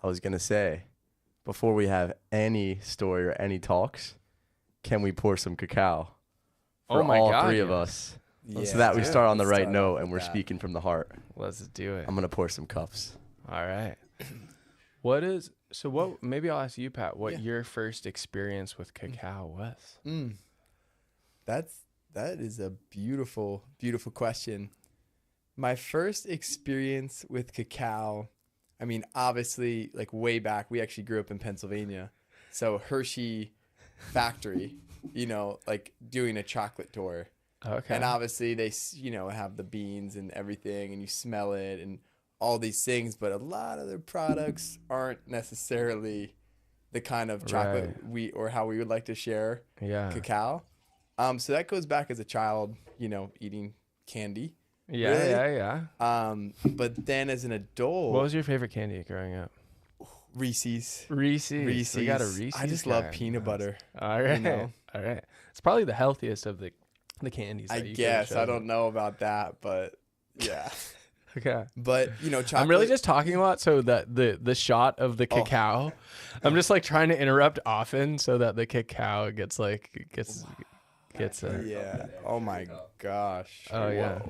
I was going to say, before we have any story or any talks, can we pour some cacao for Oh my all God, three of yes. us? Yeah, So that we start on the let's right start note off and with we're that. speaking from the heart. Let's do it. I'm going to pour some cups. All right. Maybe I'll ask you, Pat, what your first experience with cacao was? That is a beautiful, beautiful question. My first experience with cacao, I mean, obviously, like way back, we actually grew up in Pennsylvania. So Hershey factory, like doing a chocolate tour. Okay. And obviously they, have the beans and everything and you smell it and all these things. But a lot of their products aren't necessarily the kind of chocolate or how we would like to share cacao. So that goes back as a child, eating candy. Yeah. But then as an adult, What was your favorite candy growing up? Reese's. Reese's. We got a Reese's. I just love peanut butter. All right. All right. It's probably the healthiest of the candies. I guess. I don't know about that, but yeah. Okay. But, chocolate. I'm really just talking about so that the shot of the cacao. I'm just like trying to interrupt often so that the cacao gets. Yeah. Oh my gosh. Oh yeah.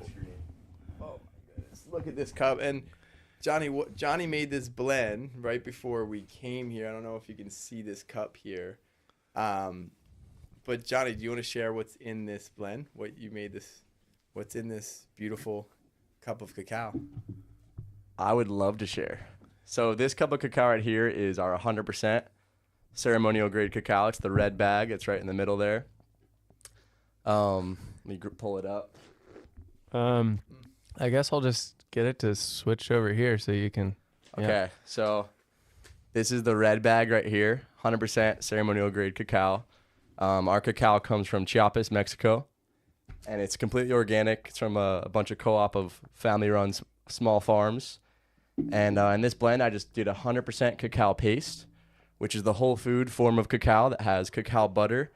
Oh my goodness. Look at this cup. And Johnny made this blend right before we came here. I don't know if you can see this cup here. But Johnny, do you want to share what's in this blend? What's in this beautiful cup of cacao? I would love to share. So this cup of cacao right here is our 100% ceremonial grade cacao. It's the red bag. It's right in the middle there. Let me pull it up. I guess I'll just get it to switch over here so you can. Okay, so this is the red bag right here, 100% ceremonial grade cacao. Our cacao comes from Chiapas, Mexico, and it's completely organic. It's from a bunch of co-op of family-run small farms. And in this blend, I just did 100% cacao paste, which is the whole food form of cacao that has cacao butter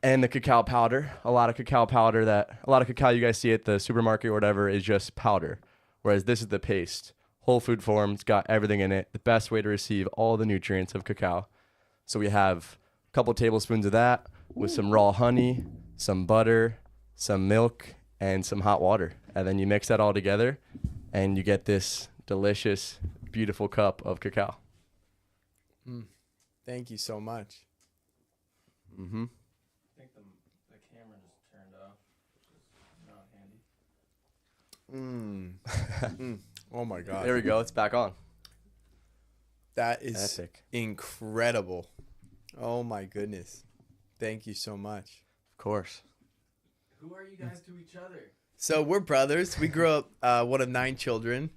and the cacao powder. A lot of cacao you guys see at the supermarket or whatever is just powder, whereas this is the paste. Whole food form. It's got everything in it. The best way to receive all the nutrients of cacao. So we have a couple tablespoons of that with some raw honey, some butter, some milk, and some hot water. And then you mix that all together, and you get this delicious, beautiful cup of cacao. Thank you so much. Mm-hmm. I think the camera just turned off. Not handy. Oh my God. There we go. It's back on. That is Epic. incredible. Oh my goodness. Thank you so much. Of course. Who are you guys to each other? So we're brothers. We grew up one of 9 children.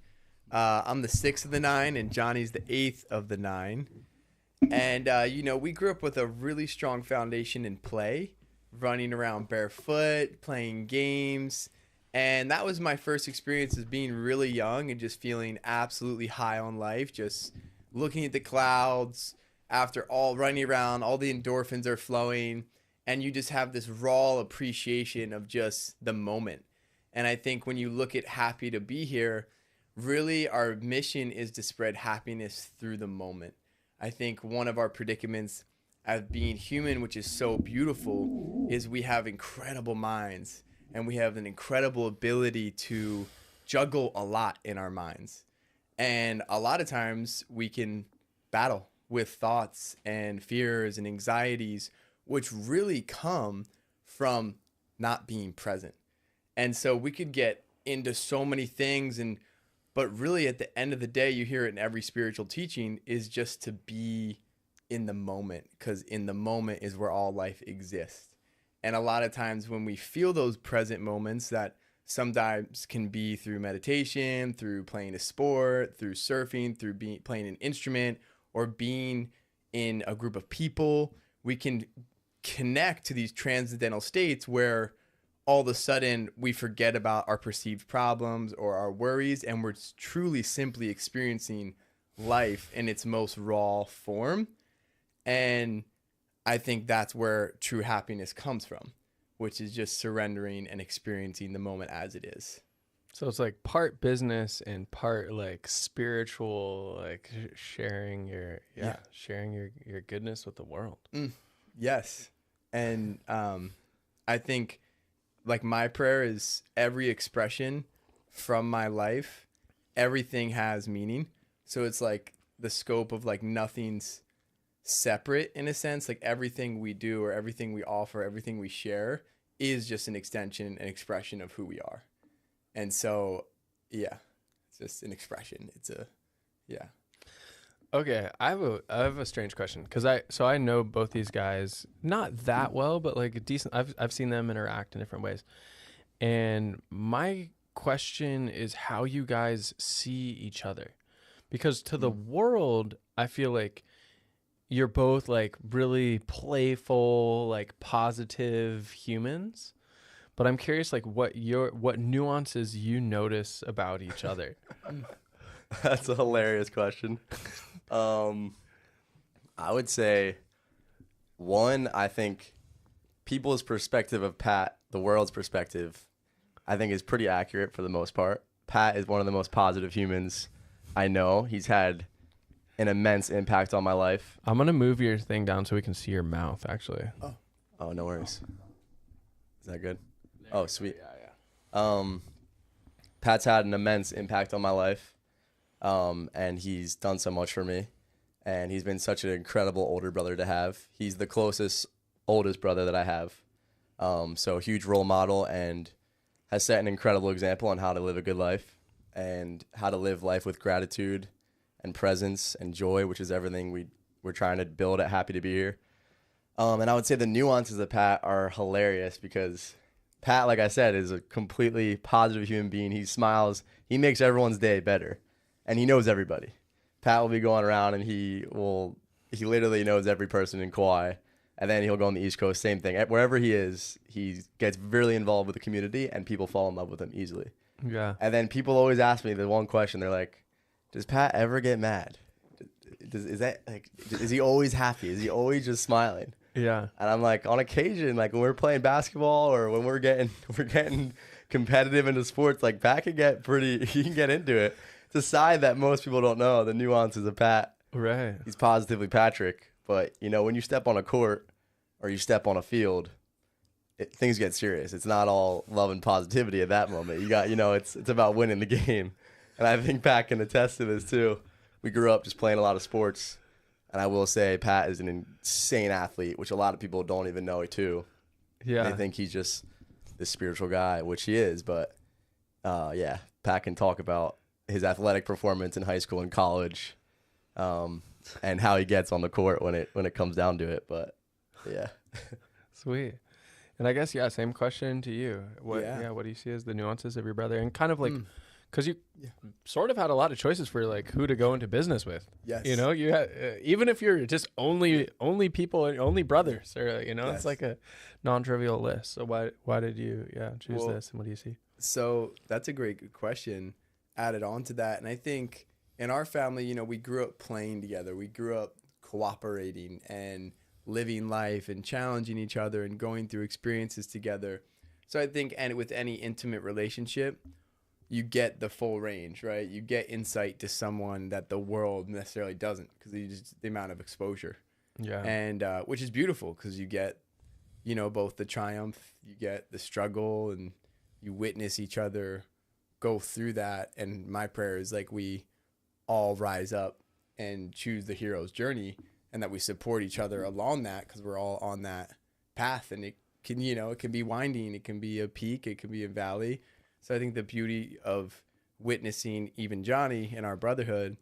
I'm the 6th of the 9, and Johnny's the 8th of the 9. And, we grew up with a really strong foundation in play, running around barefoot, playing games. And that was my first experience as being really young and just feeling absolutely high on life, just looking at the clouds after all running around, all the endorphins are flowing, and you just have this raw appreciation of just the moment. And I think when you look at Happy to Be Here, really our mission is to spread happiness through the moment. I think one of our predicaments as being human, which is so beautiful, is we have incredible minds and we have an incredible ability to juggle a lot in our minds. And a lot of times we can battle with thoughts and fears and anxieties, which really come from not being present. And so we could get into so many things, but really at the end of the day, you hear it in every spiritual teaching, is just to be in the moment, because in the moment is where all life exists. And a lot of times when we feel those present moments that sometimes can be through meditation, through playing a sport, through surfing, through playing an instrument, or being in a group of people, we can connect to these transcendental states where all of a sudden we forget about our perceived problems or our worries, and we're truly simply experiencing life in its most raw form. And I think that's where true happiness comes from, which is just surrendering and experiencing the moment as it is. So it's like part business and part like spiritual, like sharing sharing your goodness with the world. Yes. And I think like my prayer is every expression from my life, everything has meaning. So it's like the scope of like nothing's separate in a sense. Like everything we do or everything we offer, everything we share is just an extension, an expression of who we are. And so, yeah, it's just an expression. Yeah. Okay, I have a strange question because I know both these guys not that well, but like a decent. I've seen them interact in different ways, and my question is how you guys see each other, because to the world I feel like you're both like really playful, like positive humans, but I'm curious like what nuances you notice about each other. That's a hilarious question. I would say, one, I think people's perspective of Pat, the world's perspective, I think is pretty accurate for the most part. Pat is one of the most positive humans I know. He's had an immense impact on my life. I'm gonna move your thing down so we can see your mouth actually. Oh, no worries. Is that good? Oh, sweet. Yeah. Pat's had an immense impact on my life. And he's done so much for me, and he's been such an incredible older brother to have. He's the closest oldest brother that I have. So a huge role model, and has set an incredible example on how to live a good life and how to live life with gratitude and presence and joy, which is everything we're trying to build at Happy to Be Here. And I would say the nuances of Pat are hilarious because Pat, like I said, is a completely positive human being. He smiles. He makes everyone's day better. And he knows everybody. Pat will be going around and he literally knows every person in Kauai. And then he'll go on the East Coast, same thing. Wherever he is, he gets really involved with the community and people fall in love with him easily. Yeah. And then people always ask me the one question. They're like, does Pat ever get mad? Is he always happy? Is he always just smiling? Yeah. And I'm like, on occasion, like when we're playing basketball or when we're getting competitive into sports, like Pat can get he can get into it. It's a side that most people don't know, the nuances of Pat. Right. He's positively Patrick. But, when you step on a court or you step on a field, things get serious. It's not all love and positivity at that moment. You got, it's about winning the game. And I think Pat can attest to this too. We grew up just playing a lot of sports. And I will say Pat is an insane athlete, which a lot of people don't even know too. Yeah. They think he's just this spiritual guy, which he is. But, yeah, Pat can talk about his athletic performance in high school and college, and how he gets on the court when it comes down to it. But yeah. Sweet. And I guess, same question to you. What do you see as the nuances of your brother? And kind of like, because you sort of had a lot of choices for like who to go into business with. Yes. You had, even if you're just only people, only brothers, or Yes. it's like a non-trivial list. So why did you choose this, and what do you see? So that's a great question. Added on to that, and I think in our family, we grew up playing together. We grew up cooperating and living life and challenging each other and going through experiences together. So I think, and with any intimate relationship, you get the full range, right? You get insight to someone that the world necessarily doesn't, because the amount of exposure. Yeah. And which is beautiful because you get, both the triumph, you get the struggle, and you witness each other go through that. And my prayer is like we all rise up and choose the hero's journey, and that we support each other along that, because we're all on that path. And it can, it can be winding, it can be a peak, it can be a valley. So I think the beauty of witnessing even Johnny in our brotherhood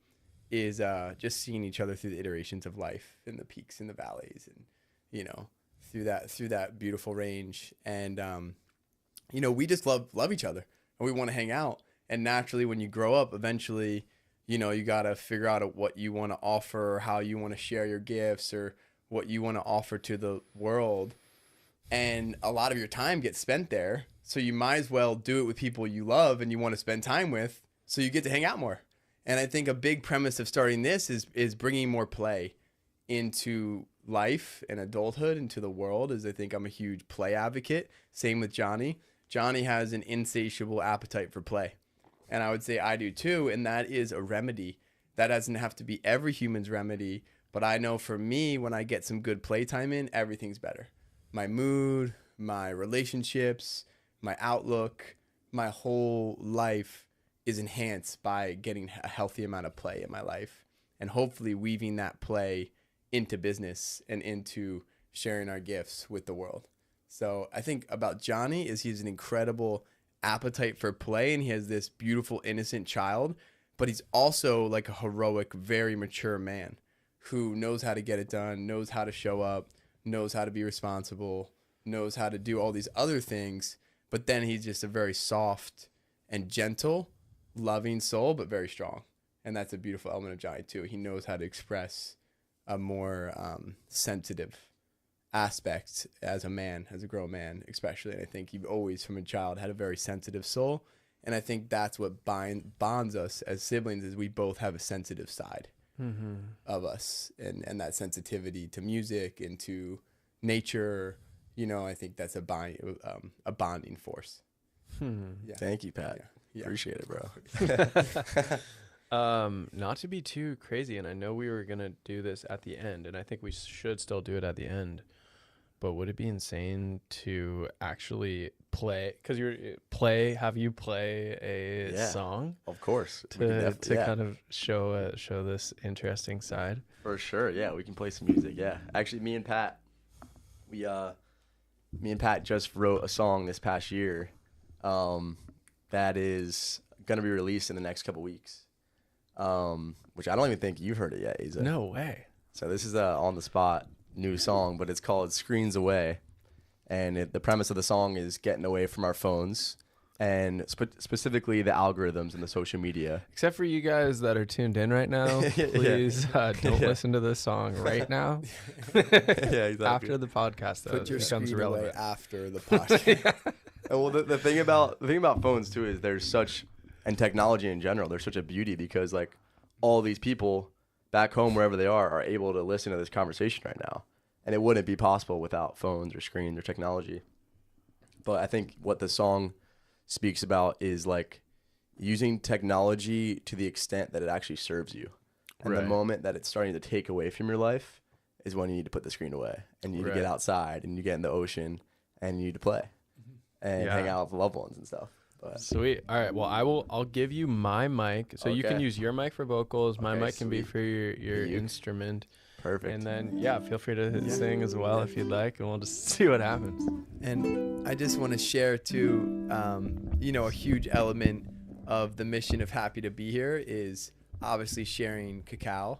is just seeing each other through the iterations of life and the peaks and the valleys, and through that beautiful range. And we just love each other. And we want to hang out. And naturally, when you grow up, eventually, you got to figure out what you want to offer, or how you want to share your gifts, or what you want to offer to the world. And a lot of your time gets spent there. So you might as well do it with people you love and you want to spend time with, so you get to hang out more. And I think a big premise of starting this is bringing more play into life and adulthood, into the world. I think I'm a huge play advocate. Same with Johnny. Johnny has an insatiable appetite for play. And I would say I do too. And that is a remedy. That doesn't have to be every human's remedy. But I know for me, when I get some good playtime in, everything's better. My mood, my relationships, my outlook, my whole life is enhanced by getting a healthy amount of play in my life. And hopefully weaving that play into business and into sharing our gifts with the world. So I think about Johnny is he's an incredible appetite for play, and he has this beautiful, innocent child, but he's also like a heroic, very mature man who knows how to get it done, knows how to show up, knows how to be responsible, knows how to do all these other things. But then he's just a very soft and gentle, loving soul, but very strong. And that's a beautiful element of Johnny too. He knows how to express a more sensitive aspect as a man, as a grown man, especially. And I think you've always, from a child, had a very sensitive soul. And I think that's what bonds us as siblings, is we both have a sensitive side of us, and that sensitivity to music and to nature. You know, I think that's a bonding force. Yeah. Thank you, Pat. Yeah. Appreciate it, bro. Not to be too crazy, and I know we were gonna do this at the end, and I think we should still do it at the end. But would it be insane to actually play? Because have you play a song? Of course. To kind of show this interesting side. For sure, yeah. We can play some music, yeah. Actually, me and Pat just wrote a song this past year that is gonna be released in the next couple weeks. Which I don't even think you've heard it yet, Isa. No way. So this is a on the spot new song, but it's called Screens Away. And the premise of the song is getting away from our phones, and specifically the algorithms and the social media. Except for you guys that are tuned in right now, please don't listen to this song right now. Yeah, exactly. After the podcast, though, Put your it becomes screen relevant. away after the podcast. And well, the thing about phones too is there's such, and technology in general, there's such a beauty, because like all these people back home, wherever they are able to listen to this conversation right now. And it wouldn't be possible without phones or screens or technology. But I think what the song speaks about is like using technology to the extent that it actually serves you. And the moment that it's starting to take away from your life is when you need to put the screen away, and you need to get outside, and you get in the ocean, and you need to play and hang out with loved ones and stuff. But Sweet. All right. Well, I'll give you my mic, so you can Okay. use your mic for vocals. My Okay, mic can be sweet. for your instrument. perfect. And then feel free to sing as well if you'd like, and we'll just see what happens. And I just want to share too, a huge element of the mission of Happy to Be Here is obviously sharing Cacao,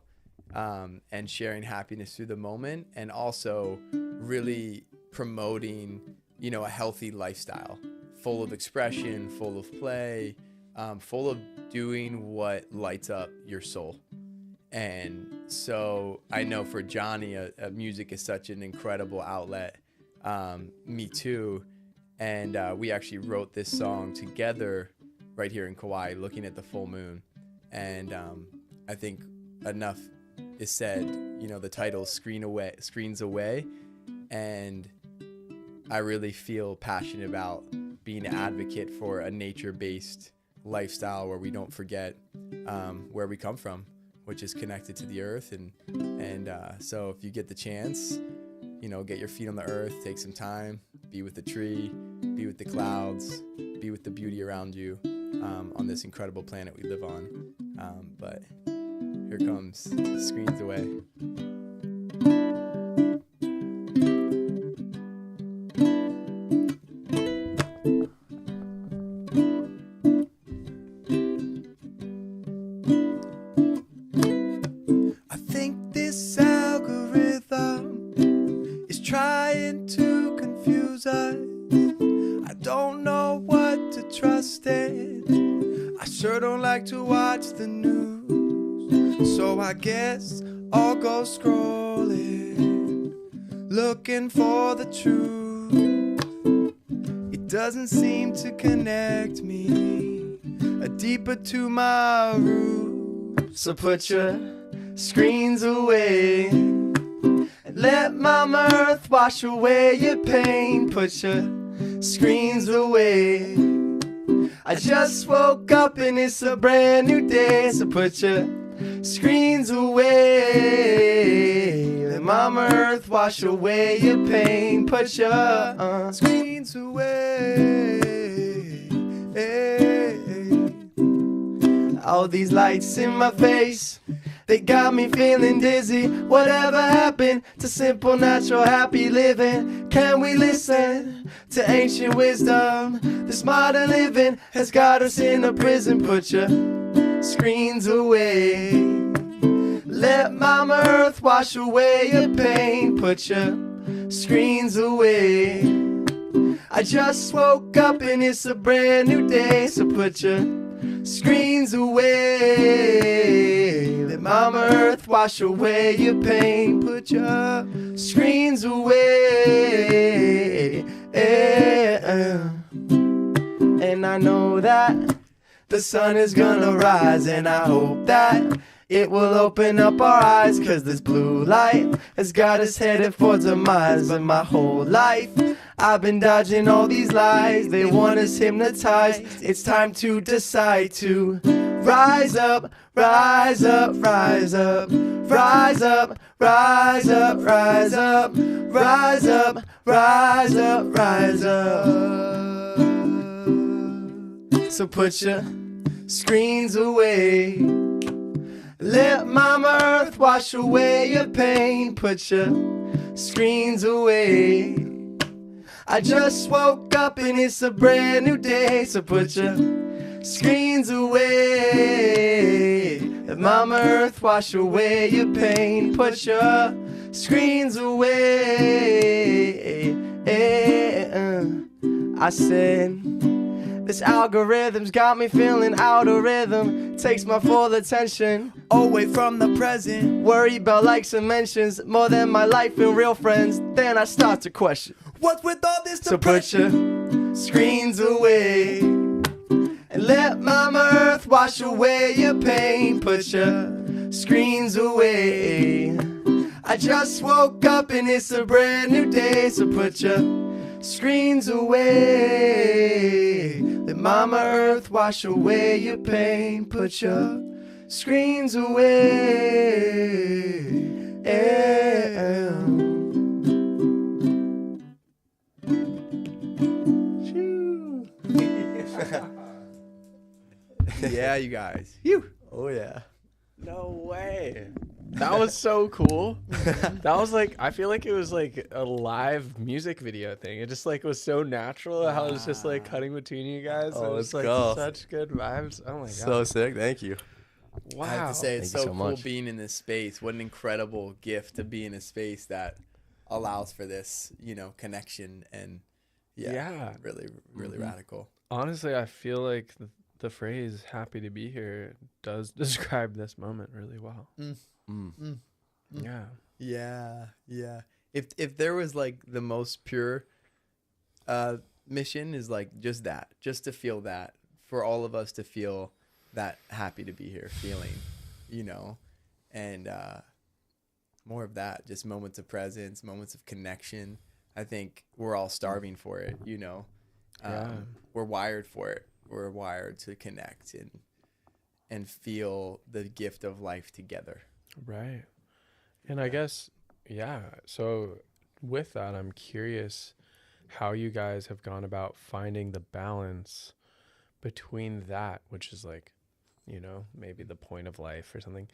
and sharing happiness through the moment, and also really promoting, a healthy lifestyle, full of expression, full of play, full of doing what lights up your soul. And so I know for Johnny, music is such an incredible outlet. Me too. And we actually wrote this song together right here in Kauai, looking at the full moon. And I think enough is said. The title is Screens Away. And I really feel passionate about being an advocate for a nature-based lifestyle where we don't forget where we come from, which is connected to the earth. And so if you get the chance, get your feet on the earth, take some time, be with the tree, be with the clouds, be with the beauty around you on this incredible planet we live on. But here comes Screens Away. Trying to confuse us. I don't know what to trust in. I sure don't like to watch the news, so I guess I'll go scrolling, looking for the truth. It doesn't seem to connect me deeper to my roots. So put your screens away. Let Mama Earth wash away your pain. Put your screens away. I just woke up and it's a brand new day. So put your screens away. Let Mama Earth wash away your pain. Put your screens away. All these lights in my face, they got me feeling dizzy. Whatever happened to simple, natural, happy living? Can we listen to ancient wisdom? This modern living has got us in a prison. Put your screens away. Let Mama Earth wash away your pain. Put your screens away. I just woke up and it's a brand new day. So put your screens away. Let Mama Earth wash away your pain. Put your screens away. And I know that the sun is gonna rise, and I hope that it will open up our eyes, 'cause this blue light has got us headed for demise. But my whole life I've been dodging all these lies. They want us hypnotized. It's time to decide to rise up, rise up, rise up, rise up, rise up, rise up, rise up, rise up, rise up. So put your screens away. Let Mama Earth wash away your pain. Put your screens away. I just woke up and it's a brand new day. So put your screens away. Let Mama Earth wash away your pain. Put your screens away. I said, this algorithm's got me feeling out of rhythm. Takes my full attention away from the present. Worry about likes and mentions more than my life and real friends. Then I start to question, what's with all this depression? So put your screens away and let Mama Earth wash away your pain. Put your screens away. I just woke up and it's a brand new day. So put your screens away. Let Mama Earth wash away your pain. Put your screens away. Yeah, you guys. Oh yeah. No way. That was so cool. That was like, I feel like it was like a live music video thing. It just like was so natural how it was just like cutting between you guys. Oh, it was let's like go. such good vibes. Oh my god. So sick. Thank you. Wow. I have to say, it's Thank you so so cool much. being in this space. What an incredible gift to be in a space that allows for this, connection and Yeah. really, really radical. Honestly, I feel like the phrase "happy to be here" does describe this moment really well. Yeah. Yeah. If there was like the most pure mission is like just that, just to feel that, for all of us to feel that happy to be here feeling, and more of that, just moments of presence, moments of connection. I think we're all starving for it, Yeah. We're wired for it. We're wired to connect and feel the gift of life together. Right. And I guess, yeah. So with that, I'm curious how you guys have gone about finding the balance between that, which is like, maybe the point of life or something.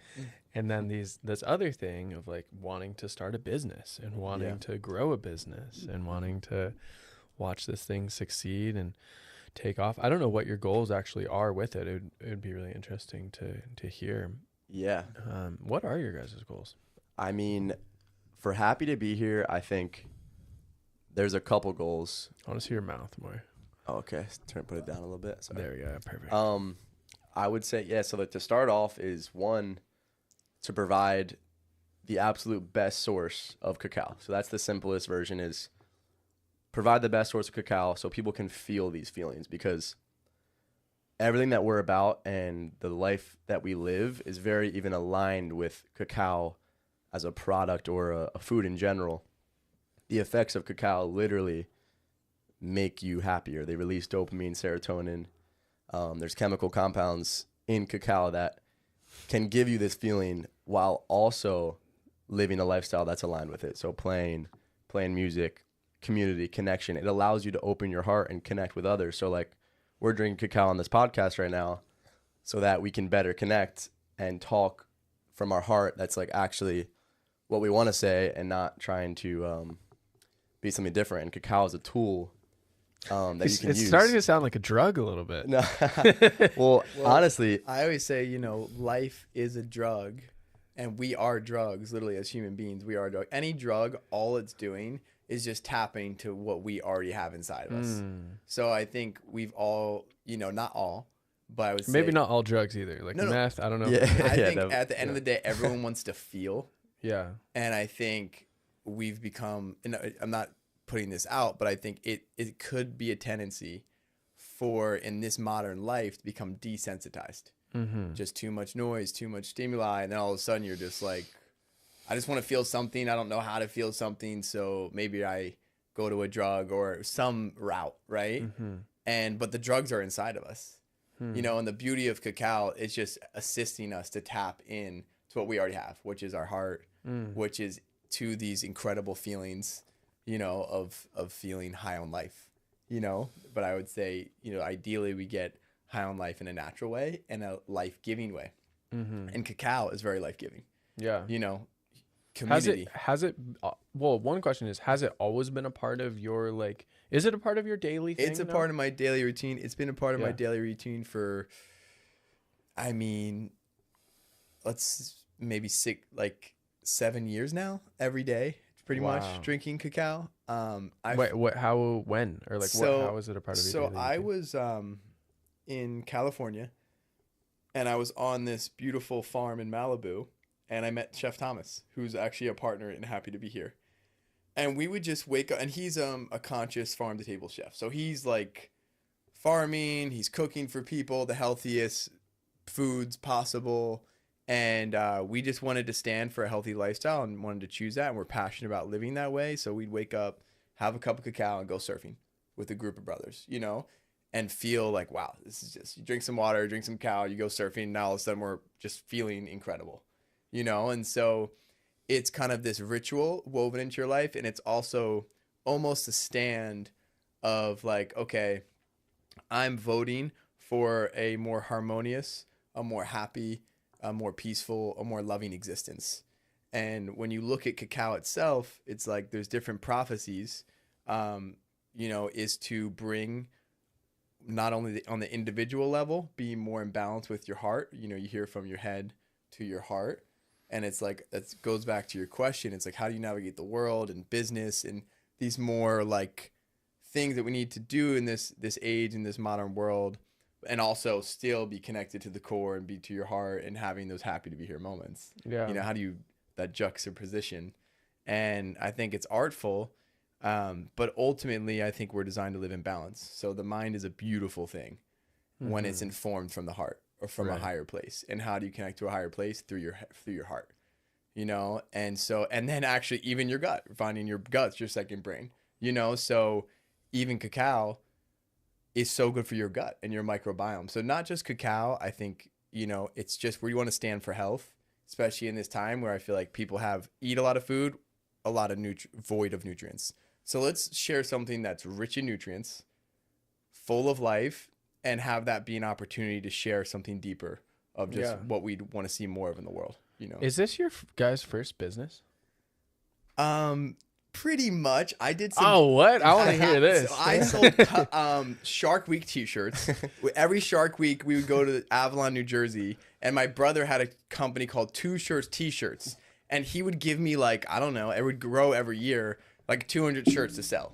And then this other thing of like wanting to start a business and wanting to grow a business and wanting to watch this thing succeed and take off. I don't know what your goals actually are with it. It would be really interesting to hear. Yeah. What are your guys' goals? I mean, for happy to be here, I think there's a couple goals. I want to see your mouth more. Oh, okay. Put it down a little bit. Sorry. There we go. Perfect. I would say, so like to start off is one, to provide the absolute best source of cacao. So that's the simplest version, is provide the best source of cacao so people can feel these feelings, because everything that we're about and the life that we live is very even aligned with cacao as a product or a food in general. The effects of cacao literally make you happier. They release dopamine, serotonin, there's chemical compounds in cacao that can give you this feeling while also living a lifestyle that's aligned with it. So playing music, community, connection. It allows you to open your heart and connect with others. So like we're drinking cacao on this podcast right now so that we can better connect and talk from our heart. That's like actually what we want to say and not trying to be something different. And cacao is a tool that you can use. It's starting to sound like a drug a little bit. No. well, honestly, I always say, life is a drug, and we are drugs, literally, as human beings. We are a drug. Any drug, all it's doing is just tapping to what we already have inside of us. So I think we've all, not all, but I would say. Maybe not all drugs either. Like meth, I don't know. Yeah. I think at the end of the day, everyone wants to feel. Yeah. And I think we've become, and I'm not putting this out, but I think it could be a tendency for, in this modern life, to become desensitized. Just too much noise, too much stimuli, and then all of a sudden you're just like, I just want to feel something. I don't know how to feel something, so maybe I go to a drug or some route, right? But the drugs are inside of us, and the beauty of cacao is just assisting us to tap in to what we already have, which is our heart, which is to these incredible feelings, of feeling high on life, But I would say, ideally we get high on life in a natural way and a life-giving way. And cacao is very life-giving. Yeah. Community. Well, one question is, has it always been a part of your, is it a part of your daily thing? It's a part of my daily routine. It's been a part of my daily routine for, let's maybe 7 years now, every day, pretty much drinking cacao. Wait, how, when, or how is it a part of your daily routine? So I was in California, and I was on this beautiful farm in Malibu, and I met Chef Thomas, who's actually a partner in Happy to Be Here. And we would just wake up, and he's a conscious farm-to-table chef. So he's farming, he's cooking for people the healthiest foods possible. And we just wanted to stand for a healthy lifestyle and wanted to choose that. And we're passionate about living that way. So we'd wake up, have a cup of cacao, and go surfing with a group of brothers, and feel like, wow, this is just, you drink some water, drink some cacao, you go surfing. Now all of a sudden we're just feeling incredible, And so it's kind of this ritual woven into your life. And it's also almost a stand of okay, I'm voting for a more harmonious, a more happy, a more peaceful, a more loving existence. And when you look at cacao itself, it's there's different prophecies, is to bring not only on the individual level, be more in balance with your heart. You hear from your head to your heart. And it's that goes back to your question. It's how do you navigate the world and business and these more things that we need to do in this age, in this modern world, and also still be connected to the core and be to your heart and having those happy to be here moments. Yeah. How do you, that juxtaposition? And I think it's artful, but ultimately I think we're designed to live in balance. So the mind is a beautiful thing when it's informed from the heart or from a higher place. And how do you connect to a higher place? Through your heart, And so, and then actually even your gut, finding your gut's your second brain, so even cacao is so good for your gut and your microbiome. So not just cacao, I think, it's just where you want to stand for health, especially in this time where I feel like people eat a lot of food, a lot of void of nutrients. So let's share something that's rich in nutrients, full of life, and have that be an opportunity to share something deeper of just what we'd want to see more of in the world. Is this your guys' first business? Pretty much. I did some. Oh, what? I want to hear this. So I sold Shark Week t-shirts. Every Shark Week, we would go to Avalon, New Jersey, and my brother had a company called Two Shirts T-shirts, and he would give me I don't know, it would grow every year, 200 shirts to sell,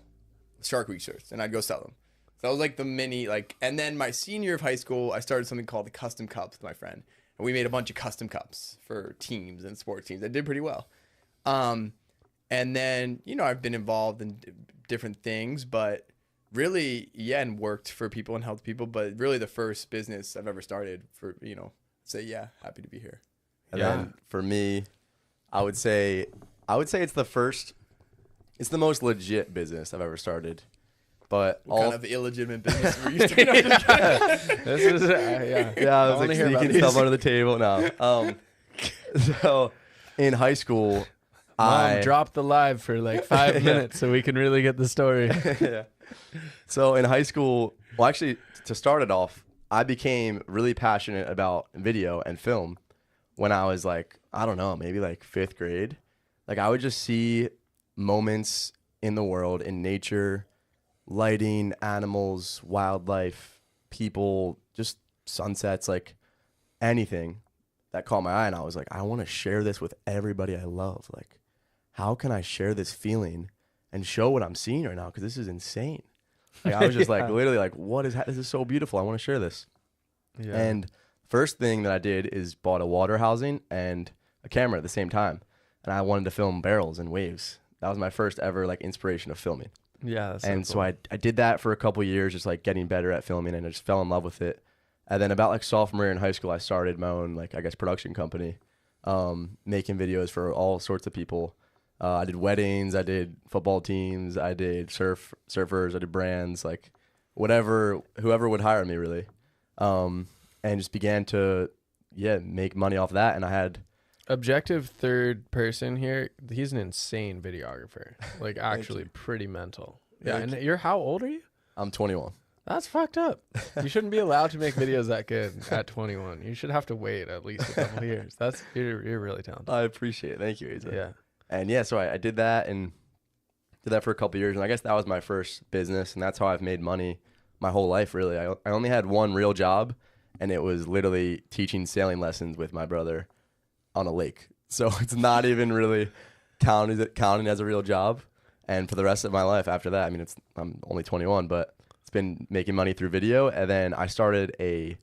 Shark Week shirts, and I'd go sell them. So that was the mini, and then my senior year of high school, I started something called the Custom Cups with my friend, and we made a bunch of custom cups for teams and sports teams. That did pretty well. And then, I've been involved in different things, but really, and worked for people and helped people. But really the first business I've ever started for, happy to be here. And then for me, I would say it's the most legit business I've ever started. But What kind of illegitimate business were you starting? This is yeah. yeah, I was wanna like hear about sneaking these. stuff under the table. No. So in high school, Mom, drop the live for like 5 minutes so we can really get the story. yeah. So in high school, well, actually, to start it off, I became really passionate about video and film when I was like, I don't know, maybe like 5th grade. Like I would just see moments in the world, in nature, lighting, animals, wildlife, people, just sunsets, like anything that caught my eye. And I was like, I want to share this with everybody I love. Like, how can I share this feeling and show what I'm seeing right now? Because this is insane. Like I was just like, literally like, this is so beautiful. I want to share this. Yeah. And first thing that I did is bought a water housing and a camera at the same time. And I wanted to film barrels and waves. That was my first ever like inspiration of filming. Yeah. That's And so so I did that for a couple years, just like getting better at filming, and I just fell in love with it. And then about like sophomore year in high school, I started my own, like, I guess, production company, making videos for all sorts of people. I did weddings, I did football teams, I did surfers, I did brands, like whoever would hire me really. And just began to, make money off that. And I had, objective third person here. He's an insane videographer. Like actually pretty mental. Yeah. Thank And you're how old are you? I'm 21. That's fucked up. You shouldn't be allowed to make videos that good at 21. You should have to wait at least a couple years. You're really talented. I appreciate it. Thank you, Asa. Yeah. And so I did that and did that for a couple years. And I guess that was my first business. And that's how I've made money my whole life, really. I only had one real job, and it was literally teaching sailing lessons with my brother on a lake. So it's not even really counting as a real job. And for the rest of my life after that, I mean, I'm only 21, but it's been making money through video. And then I started a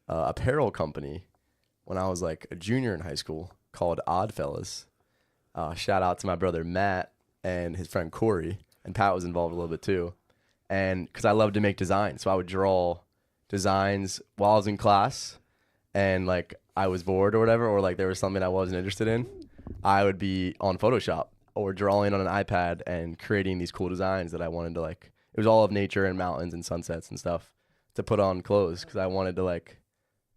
apparel company when I was like a junior in high school called Oddfellas. Shout out to my brother Matt and his friend Corey, and Pat was involved a little bit too. And because I loved to make designs, so I would draw designs while I was in class, and like I was bored or whatever, or like there was something I wasn't interested in, I would be on Photoshop or drawing on an iPad and creating these cool designs that I wanted to, like, it was all of nature and mountains and sunsets and stuff to put on clothes, because I wanted to like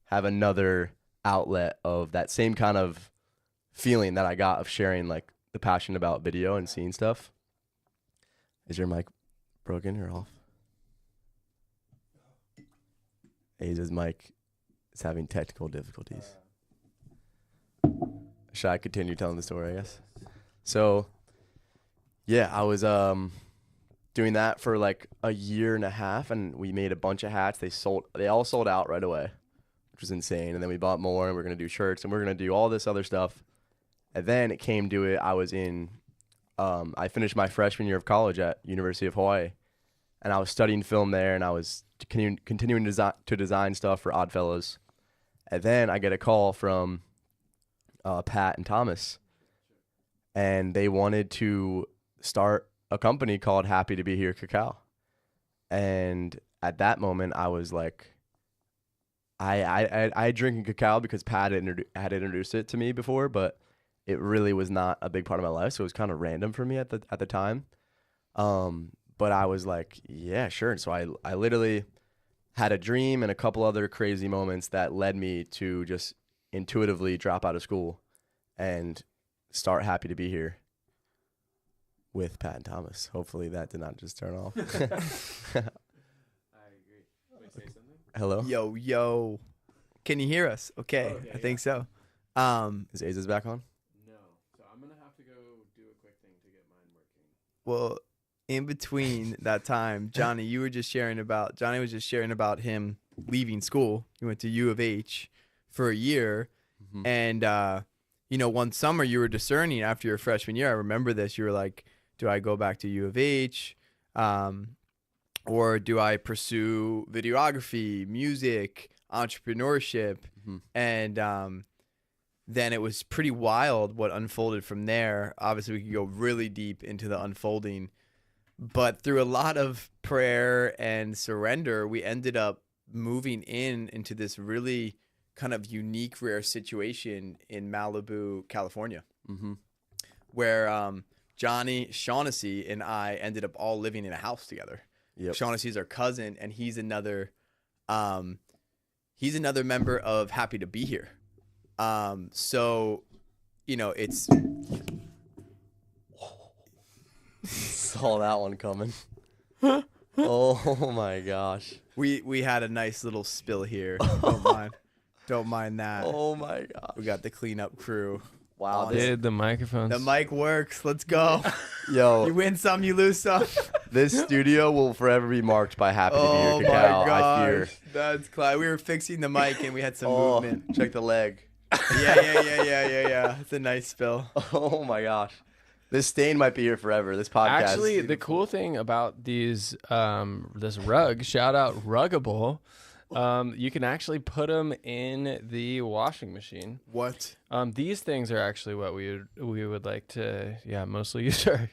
have another outlet of that same kind of feeling that I got of sharing like the passion about video and seeing stuff. Is your mic broken or off? Aza's mic is having technical difficulties. Should I continue telling the story, I guess? So, I was doing that for like a year and a half, and we made a bunch of hats. They all sold out right away, which was insane. And then we bought more, and we're gonna do shirts, and we're gonna do all this other stuff. And then it came to it. I finished my freshman year of college at University of Hawaii, and I was studying film there, and I was continuing to design stuff for Oddfellows. And then I get a call from Pat and Thomas, and they wanted to start a company called Happy to Be Here Cacao. And at that moment, I was like, I had drinking cacao because Pat had introduced it to me before, but it really was not a big part of my life, so it was kind of random for me at the time. But I was like, yeah, sure. And so I literally had a dream and a couple other crazy moments that led me to just intuitively drop out of school and start Happy to Be Here with Pat and Thomas. Hopefully that did not just turn off. I agree. Wait, say something? Hello? Yo. Can you hear us? Okay, Oh, okay, I think so. Is Aza's back on? No. So I'm going to have to go do a quick thing to get mine working. Well, in between that time, Johnny was just sharing about him leaving school. He went to U of H for a year. Mm-hmm. And, one summer you were discerning after your freshman year. I remember this. You were like, do I go back to U of H? Or do I pursue videography, music, entrepreneurship? Mm-hmm. And then it was pretty wild what unfolded from there. Obviously, we could go really deep into the unfolding. But through a lot of prayer and surrender, we ended up moving into this really kind of unique, rare situation in Malibu, California, where Johnny Shaughnessy and I ended up all living in a house together. Yep. Shaughnessy's our cousin, and he's another member of Happy to Be Here. So, you know, it's Saw that one coming. Oh my gosh. we had a nice little spill here. Don't mind that. Oh my gosh. We got the cleanup crew. Wow. Dude, the microphones. The mic works. Let's go. Yo, You win some, you lose some. this studio will forever be marked by Happy to Be Oh Here my Cacao, I fear. gosh, that's Clyde. We were fixing the mic and we had some Oh, movement. check the leg. Yeah. It's a nice spill. Oh my gosh. This stain might be here forever. This podcast. Actually, the cool thing about these, this rug, shout out Ruggable, you can actually put them in the washing machine. What? These things are actually what we would like to, mostly use our,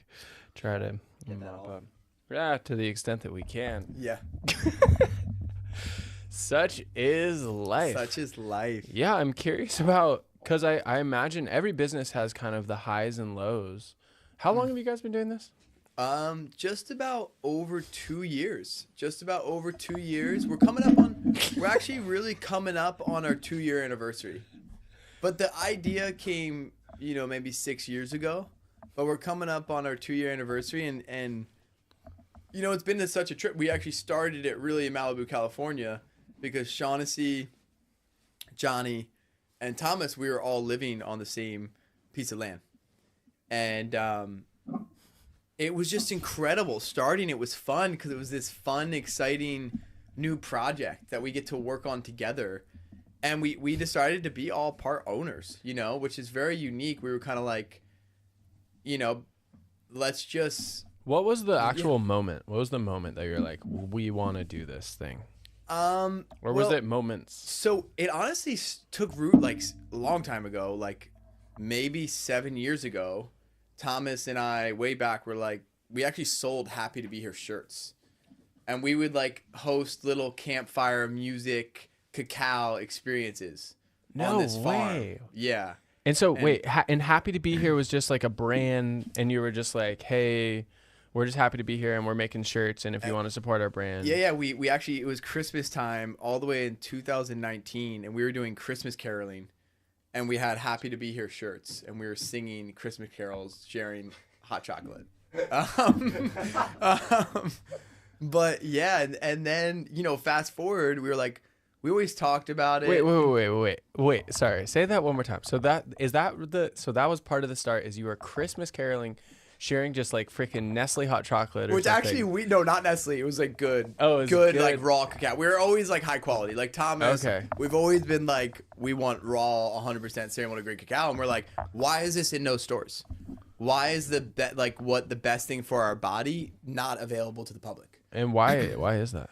try to mop up. Yeah, to the extent that we can. Yeah. Such is life. Such is life. Yeah, I'm curious about, because I imagine every business has kind of the highs and lows. How long have you guys been doing this? Just about over 2 years. We're actually really coming up on our 2-year anniversary. But the idea came, you know, maybe 6 years ago. But we're coming up on our 2-year anniversary, and you know, it's been such a trip. We actually started it really in Malibu, California, because Shaughnessy, Johnny, and Thomas, we were all living on the same piece of land. And it was just incredible. Starting it was fun because it was this fun, exciting new project that we get to work on together. And we decided to be all part owners, you know, which is very unique. We were kind of like, you know, let's just... What was the actual moment? What was the moment that you're like, we want to do this thing? Or was it moments? So it honestly took root like a long time ago, like maybe 7 years ago. Thomas and I, way back, were like, we actually sold Happy to Be Here shirts. And we would like host little campfire music, cacao experiences on this farm. Yeah. And so, wait, and Happy to Be Here was just like a brand, and you were just like, hey, we're just happy to be here, and we're making shirts, and if you want to support our brand. Yeah, we actually, it was Christmas time all the way in 2019, and we were doing Christmas caroling. And we had Happy to Be Here shirts, and we were singing Christmas carols, sharing hot chocolate. But yeah, and then, you know, fast forward, we were like, we always talked about it. Wait. Sorry, say that one more time. So that was part of the start. Is you were Christmas caroling, sharing just like freaking Nestle hot chocolate, or Which something. actually not Nestle. It was like good. Oh, it was good, good. like raw cacao. We were always like high quality. Like Thomas, Okay. We've always been like, we want raw, 100% ceremonial grade cacao, and we're like, why is this in no stores? Why is the best thing for our body not available to the public? And why is that?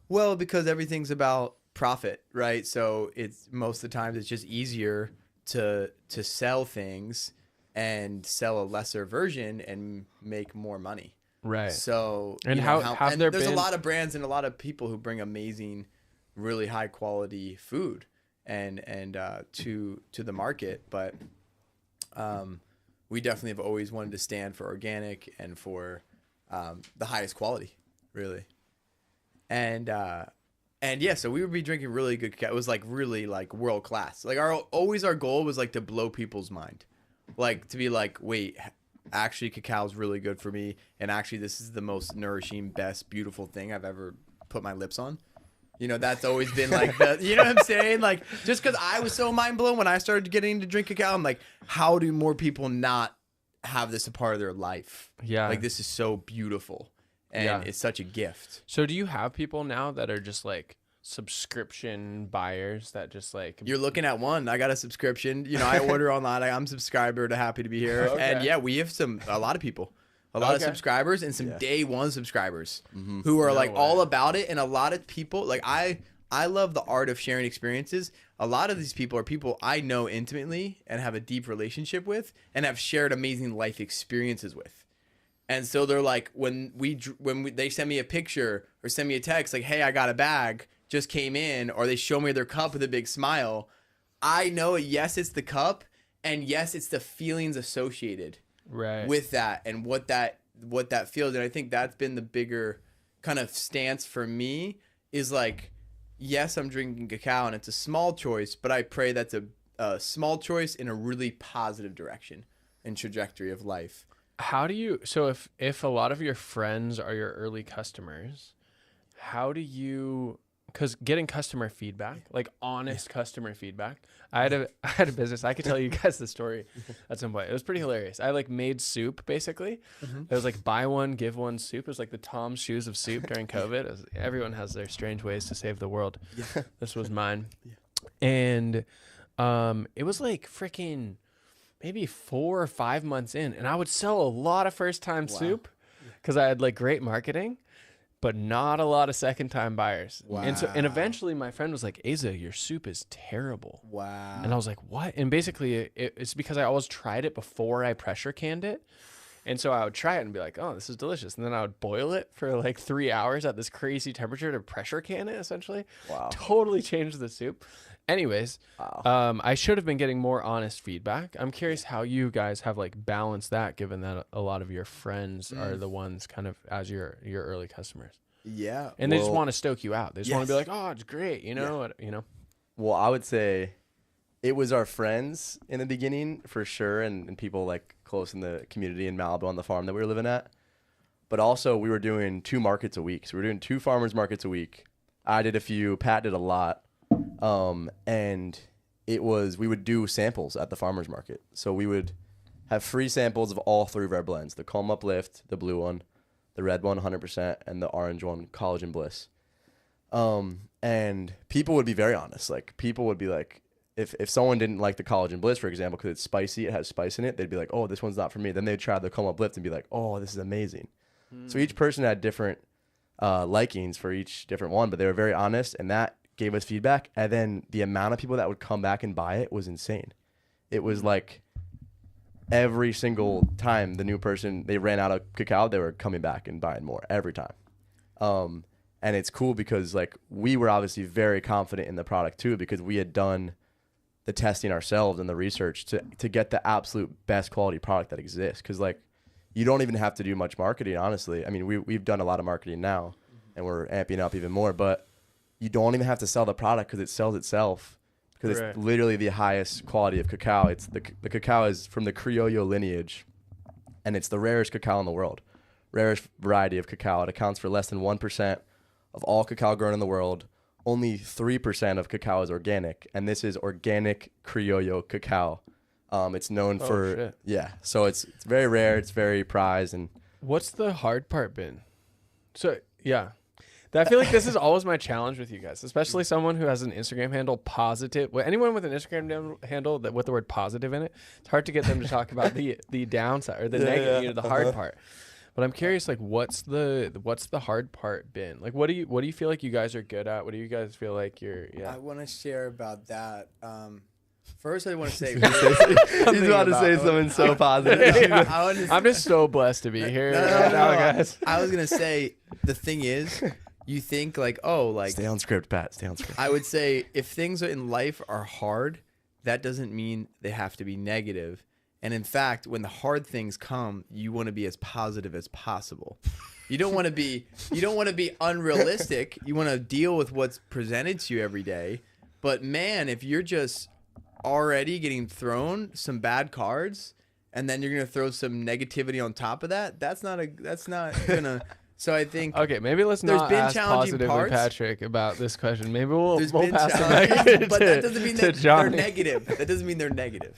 Well, because everything's about profit, right? So it's most of the times it's just easier to sell things and sell a lesser version and make more money. Right. So And you know, how have there there's been a lot of brands and a lot of people who bring amazing, really high quality food and to the market, but we definitely have always wanted to stand for organic and for the highest quality, really. And yeah, so we would be drinking really good cacao. It was like really like world class. Like our goal was like to blow people's mind. Like to be like, wait, actually cacao is really good for me, and actually this is the most nourishing, best, beautiful thing I've ever put my lips on. You know, that's always been like the, you know what I'm saying? Like, just because I was so mind blown when I started getting to drink cacao, I'm like, how do more people not have this a part of their life? Yeah. Like, this is so beautiful, and it's such a gift. So do you have people now that are just like subscription buyers that just like... You're looking at one. I got a subscription. You know, I order online. I'm a subscriber to Happy to Be Here. Okay. And yeah, we have a lot of people. A lot of subscribers and some day one subscribers who are all about it. And a lot of people, like I love the art of sharing experiences. A lot of these people are people I know intimately and have a deep relationship with and have shared amazing life experiences with. And so they're like, when they send me a picture or send me a text like, hey, I got a bag, just came in, or they show me their cup with a big smile, I know, yes, it's the cup, and yes, it's the feelings associated with that and what that feels. And I think that's been the bigger kind of stance for me is like, yes, I'm drinking cacao and it's a small choice, but I pray that's a small choice in a really positive direction and trajectory of life. How do you, so if a lot of your friends are your early customers, how do you, because getting customer feedback, like honest customer feedback, I had a business. I could tell you guys the story at some point. It was pretty hilarious. I like made soup basically. It was like buy one, give one soup. It was like the Tom's shoes of soup during COVID. Everyone has their strange ways to save the world. This was mine. And it was like freaking maybe 4 or 5 months in, and I would sell a lot of first time soup because I had like great marketing, but not a lot of second time buyers. Wow. And eventually my friend was like, Asa, your soup is terrible. Wow. And I was like, what? And basically it's because I always tried it before I pressure canned it. And so I would try it and be like, oh, this is delicious. And then I would boil it for like 3 hours at this crazy temperature to pressure can it, essentially. Wow. Totally changed the soup. Anyways, Wow. I should have been getting more honest feedback. I'm curious how you guys have like balanced that, given that a lot of your friends are the ones kind of as your early customers. Yeah. And they just want to stoke you out. They just want to be like, oh, it's great. You know, Well, I would say it was our friends in the beginning for sure, and people like close in the community in Malibu on the farm that we were living at. But also we were doing 2 markets a week. So we were doing 2 farmers markets a week. I did a few, Pat did a lot. And we would do samples at the farmers market. So we would have free samples of all 3 of our blends, the Calm Uplift, the blue one, the red one, 100%, and the orange one, Collagen Bliss. And people would be very honest. Like people would be like, if someone didn't like the Collagen Bliss, for example, because it's spicy, it has spice in it, they'd be like, oh, this one's not for me. Then they'd try the Calm Uplift and be like, oh, this is amazing. So each person had different likings for each different one, but they were very honest, and that gave us feedback. And then the amount of people that would come back and buy it was insane. It was like every single time the new person, they ran out of cacao, they were coming back and buying more every time. And it's cool because like we were obviously very confident in the product too, because we had done the testing ourselves and the research to get the absolute best quality product that exists. Because like you don't even have to do much marketing, honestly. I mean, we've done a lot of marketing now and we're amping up even more, but you don't even have to sell the product because it sells itself, because it's literally the highest quality of cacao. It's the cacao is from the Criollo lineage, and it's the rarest cacao in the world, rarest variety of cacao. It accounts for less than 1% of all cacao grown in the world. Only 3% of cacao is organic, and this is organic Criollo cacao. It's known for so it's very rare. It's very prized. And what's the hard part been? So yeah. I feel like this is always my challenge with you guys, especially someone who has an Instagram handle positive. Anyone with an Instagram handle that with the word positive in it, it's hard to get them to talk about the downside or the negative, the hard part. But I'm curious, like, what's the hard part been? Like, what do you feel like you guys are good at? What do you guys feel like you're? Yeah. I want to share about that. First, I want to say he's about to say something so positive. I'm just so blessed to be here right now, guys. I was gonna say the thing is, you think like, oh, like stay on script, Pat. Stay on script. I would say if things in life are hard, that doesn't mean they have to be negative. And in fact, when the hard things come, you want to be as positive as possible. You don't want to be unrealistic. You want to deal with what's presented to you every day. But man, if you're just already getting thrown some bad cards and then you're going to throw some negativity on top of that, that's not going to. So I think okay, maybe let's not ask positively Patrick about this question. Maybe we'll pass it back but that doesn't mean that Johnny. they're negative. That doesn't mean they're negative.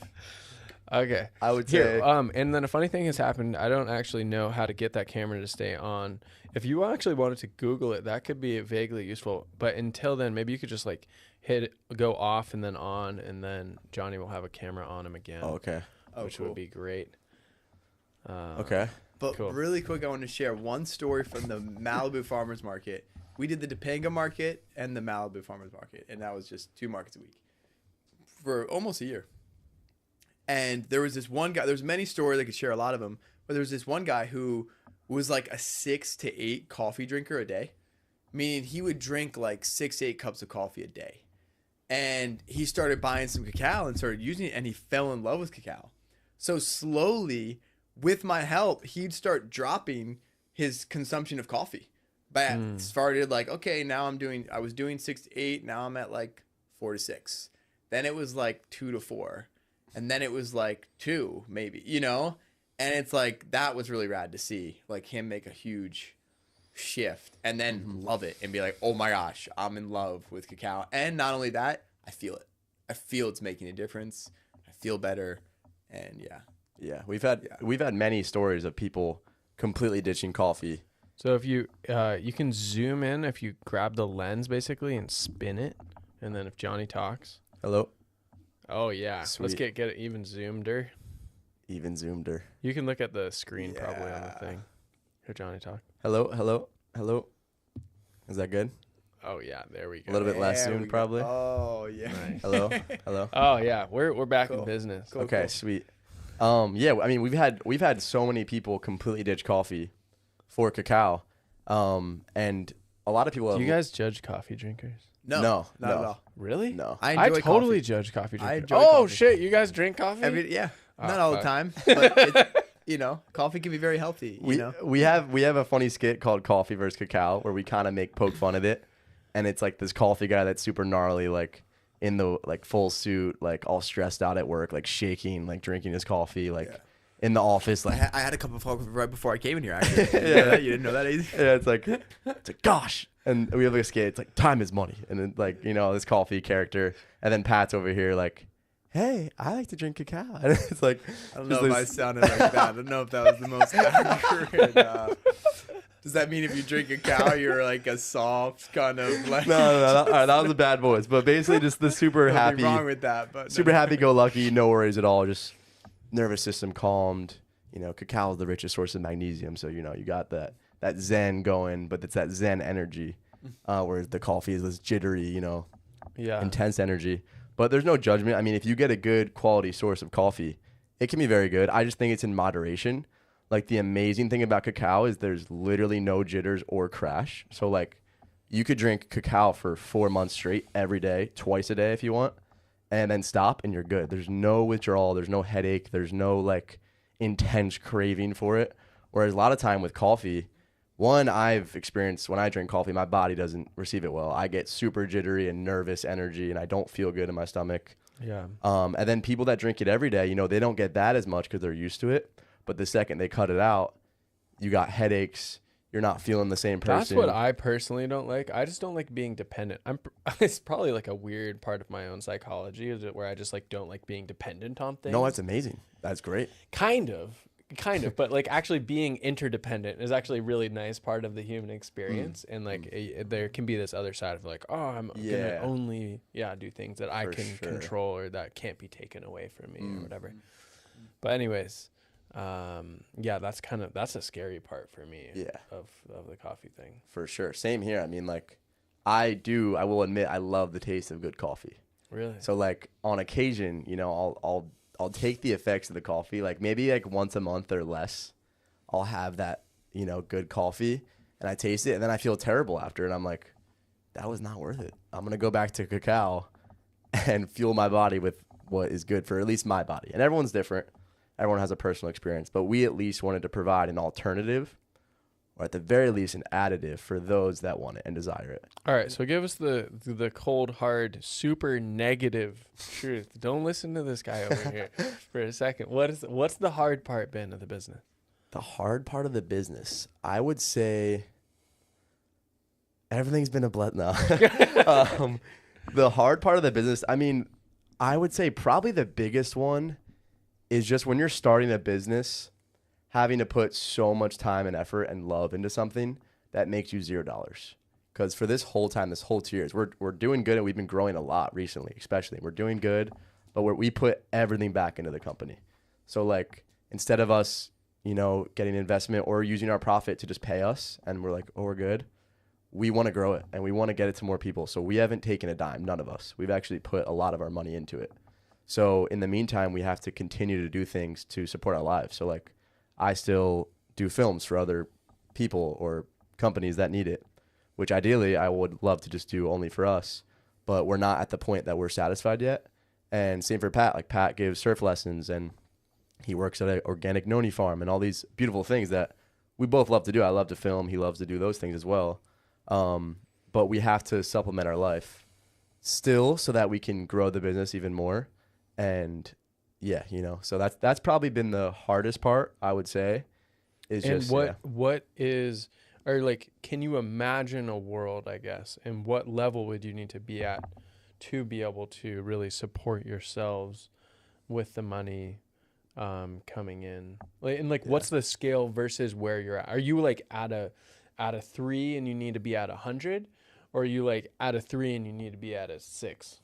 Okay, I would say. And then a funny thing has happened. I don't actually know how to get that camera to stay on. If you actually wanted to Google it, that could be vaguely useful. But until then, maybe you could just like go off and then on, and then Johnny will have a camera on him again. Oh, okay. Which would be great. Okay. But really quick, I want to share one story from the Malibu Farmers Market. We did the Topanga Market and the Malibu Farmers Market, and that was just 2 markets a week for almost a year. And there was this one guy. There's many stories. I could share a lot of them, but there was this one guy who was like a 6 to 8 coffee drinker a day, meaning he would drink like 6 to 8 cups of coffee a day. And he started buying some cacao and started using it, and he fell in love with cacao. So slowly, with my help, he'd start dropping his consumption of coffee. But started like, okay, now I was doing 6 to 8. Now I'm at like 4 to 6. Then it was like 2 to 4. And then it was like 2, maybe, you know? And it's like, that was really rad to see, like him make a huge shift and then love it and be like, oh my gosh, I'm in love with Cacao. And not only that, I feel it. I feel it's making a difference. I feel better. And Yeah, we've had many stories of people completely ditching coffee. So if you can zoom in if you grab the lens basically and spin it, and then if Johnny talks. Hello. Oh yeah, Sweet. let's get it even zoomed-er. Even zoomed-er. You can look at the screen probably on the thing. Hear Johnny talk. Hello. Is that good? Oh yeah, there we go. A little bit less There soon, we go. probably. Oh yeah. Nice. Hello. Oh yeah, we're back Cool. in business. Cool. Okay, sweet. Yeah, I mean, we've had so many people completely ditch coffee for Cacao, and a lot of people. Do you guys judge coffee drinkers? No, No, not no. at all. Really? No. I enjoy totally coffee. judge coffee I drinkers. enjoy Oh coffee. shit, you guys drink coffee? Yeah, Oh, not all the fuck. time, but it's, you know, coffee can be very healthy. You know, We have a funny skit called Coffee versus Cacao where we kind of poke fun of it, and it's like this coffee guy that's super gnarly, like in the like full suit, like all stressed out at work, like shaking, like drinking his coffee, like in the office, like I had a cup of coffee right before I came in here. Actually, you didn't know that either. yeah, it's like gosh, and we have like a skit. It's like time is money, and then like this coffee character, and then Pat's over here like, hey, I like to drink cacao, and it's like I don't just know if I this- sounded like that. I don't know if that was the most accurate. Does that mean if you drink a cow, you're like a soft kind of like? no, all right, that was a bad voice, but basically just the super Nothing happy, wrong with that, but super happy-go-lucky, no worries at all, just nervous system calmed. Cacao is the richest source of magnesium, so you got that zen going, but it's that zen energy, whereas the coffee is this jittery, Yeah. intense energy. But there's no judgment. I mean, if you get a good quality source of coffee, it can be very good. I just think it's in moderation. Like the amazing thing about cacao is there's literally no jitters or crash. So like you could drink cacao for 4 months straight every day, twice a day if you want, and then stop and you're good. There's no withdrawal. There's no headache. There's no like intense craving for it. Whereas a lot of time with coffee, one, I've experienced when I drink coffee, my body doesn't receive it well. I get super jittery and nervous energy and I don't feel good in my stomach. Yeah. And then people that drink it every day, they don't get that as much because they're used to it. But the second they cut it out, you got headaches. You're not feeling the same person. That's what I personally don't like. I just don't like being dependent. It's probably like a weird part of my own psychology, is it where I just like don't like being dependent on things. No, that's amazing. That's great. Kind of, but like actually being interdependent is actually a really nice part of the human experience. And like there can be this other side of like, oh, I'm gonna only do things that I can control or that can't be taken away from me or whatever. But anyways, that's a scary part for me. Of the coffee thing. For sure. Same here. I mean, like I will admit I love the taste of good coffee. Really? So like on occasion, I'll take the effects of the coffee, like maybe like once a month or less. I'll have that, good coffee and I taste it and then I feel terrible after and I'm like, that was not worth it. I'm going to go back to cacao and fuel my body with what is good for at least my body. And everyone's different. Everyone has a personal experience, but we at least wanted to provide an alternative or at the very least an additive for those that want it and desire it. All right, so give us the cold, hard, super negative truth. Don't listen to this guy over here for a second. What's the hard part been of the business? The hard part of the business, I would say everything's been a blend now. The hard part of the business, I mean, I would say probably the biggest one is just when you're starting a business, having to put so much time and effort and love into something that makes you $0. Because for this whole 2 years, we're doing good and we've been growing a lot recently, especially. We're doing good, but we put everything back into the company. So like instead of us, getting investment or using our profit to just pay us and we're like, oh, we're good. We want to grow it and we want to get it to more people. So we haven't taken a dime, none of us. We've actually put a lot of our money into it. So in the meantime, we have to continue to do things to support our lives. So like I still do films for other people or companies that need it, which ideally I would love to just do only for us, but we're not at the point that we're satisfied yet. And same for Pat. Like Pat gives surf lessons and he works at an organic noni farm and all these beautiful things that we both love to do. I love to film. He loves to do those things as well. But we have to supplement our life still so that we can grow the business even more. And yeah, you know, so that's probably been the hardest part, I would say. Is And just what is, or like, can you imagine a world, I guess, and what level would you need to be at to be able to really support yourselves with the money coming in? Like, and like, what's the scale versus where you're at? Are you like at a 3 and you need to be at 100, or are you like at a 3 and you need to be at a 6?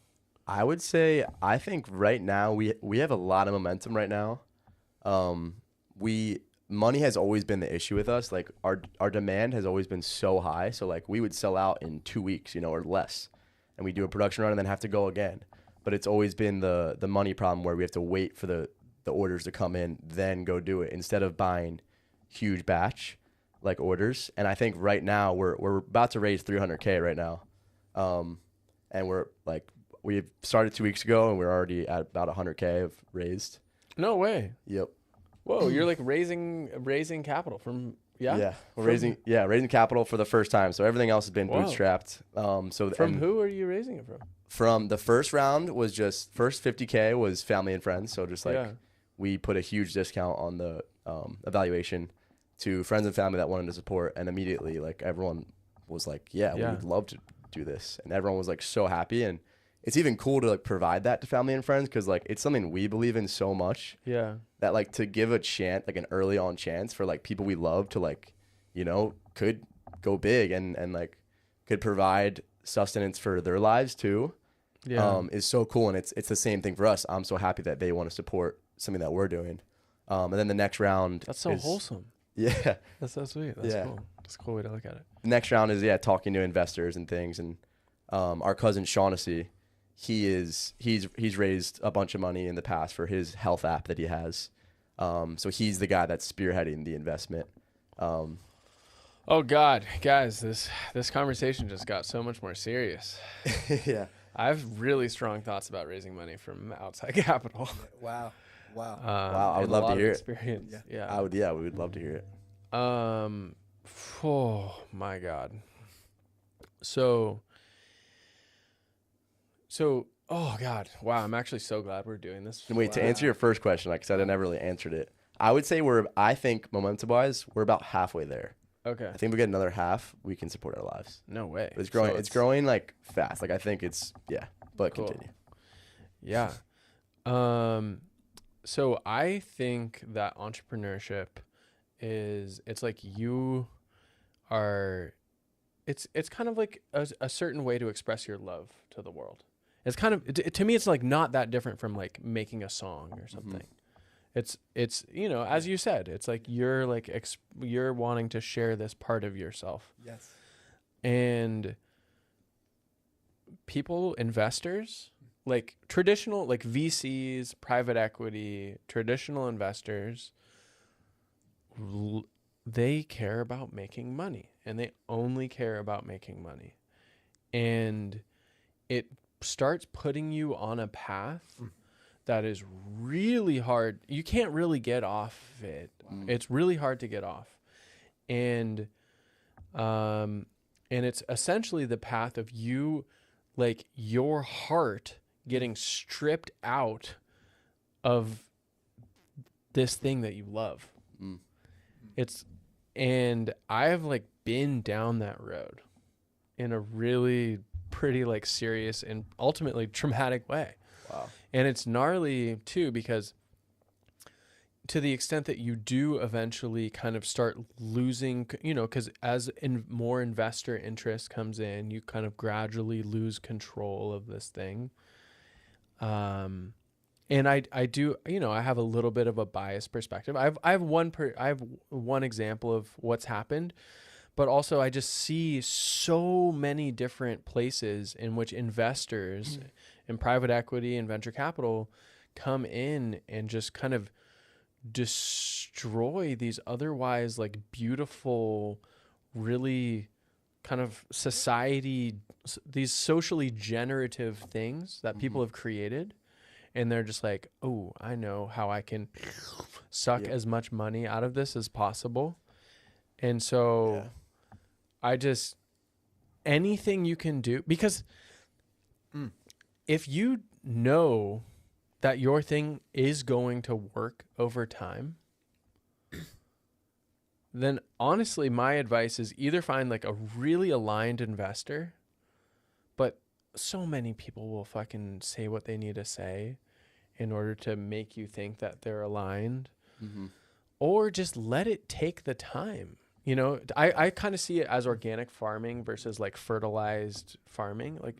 I would say, I think right now we have a lot of momentum right now. Money has always been the issue with us. Like our demand has always been so high. So like we would sell out in 2 weeks, you know, or less, and we do a production run and then have to go again. But it's always been the money problem where we have to wait for the orders to come in, then go do it instead of buying huge batch like orders. And I think right now we're about to raise 300K right now. And we started 2 weeks ago and we're already at about 100K of raised. No way. Yep. Whoa, you're like raising capital from Yeah, we're raising capital for the first time. So everything else has been Wow. bootstrapped. From who are you raising it from? From the first round was just first 50K was family and friends. So just like we put a huge discount on the evaluation to friends and family that wanted to support, and immediately like everyone was like, we would love to do this, and everyone was like so happy. And it's even cool to like provide that to family and friends because like it's something we believe in so much. Yeah. That like to give a chance, like an early on chance for like people we love to like, you know, could go big and like could provide sustenance for their lives too. Yeah. Is so cool. And it's the same thing for us. I'm so happy that they want to support something that we're doing. And then the next round. That's so wholesome. Yeah. That's so sweet. That's cool. That's a cool way to look at it. The next round is talking to investors and things. And our cousin Shaughnessy, he's raised a bunch of money in the past for his health app that he has. So he's the guy that's spearheading the investment. Oh God, guys, this conversation just got so much more serious. Yeah. I have really strong thoughts about raising money from outside capital. Wow. Wow. I would love to hear it. Experience. Yeah. We would love to hear it. Oh my God. So, oh God, wow! I'm actually so glad we're doing this. Wait, to answer your first question, like I said, I never really answered it. I would say I think momentum-wise, we're about halfway there. Okay. I think we get another half, we can support our lives. No way. But it's growing. So it's growing like fast. Like I think but cool. Continue. Yeah. So I think that entrepreneurship it's like you are, it's kind of like a certain way to express your love to the world. It's kind of, to me, it's like not that different from like making a song or something. Mm-hmm. It's, you know, as you said, it's like you're like, you're wanting to share this part of yourself. Yes. And investors, like traditional, like VCs, private equity, traditional investors, they care about making money, and they only care about making money. And it starts putting you on a path that is really hard. You can't really get off it. It's really hard to get off. And it's essentially the path of you, like your heart getting stripped out of this thing that you love. And I've like been down that road in a really pretty like serious and ultimately traumatic way. Wow. And it's gnarly too, because to the extent that you do eventually kind of start losing, you know, because as more investor interest comes in, you kind of gradually lose control of this thing. And I do, you know, I have a little bit of a biased perspective. I have one example of what's happened, but also I just see so many different places in which investors in private equity and venture capital come in and just kind of destroy these otherwise like beautiful, really kind of these socially generative things that people have created. And they're just like, oh, I know how I can suck as much money out of this as possible. And so Yeah. I just, anything you can do, because if you know that your thing is going to work over time, then honestly, my advice is either find like a really aligned investor, but so many people will fucking say what they need to say in order to make you think that they're aligned, or just let it take the time. You know, I kind of see it as organic farming versus like fertilized farming. Like,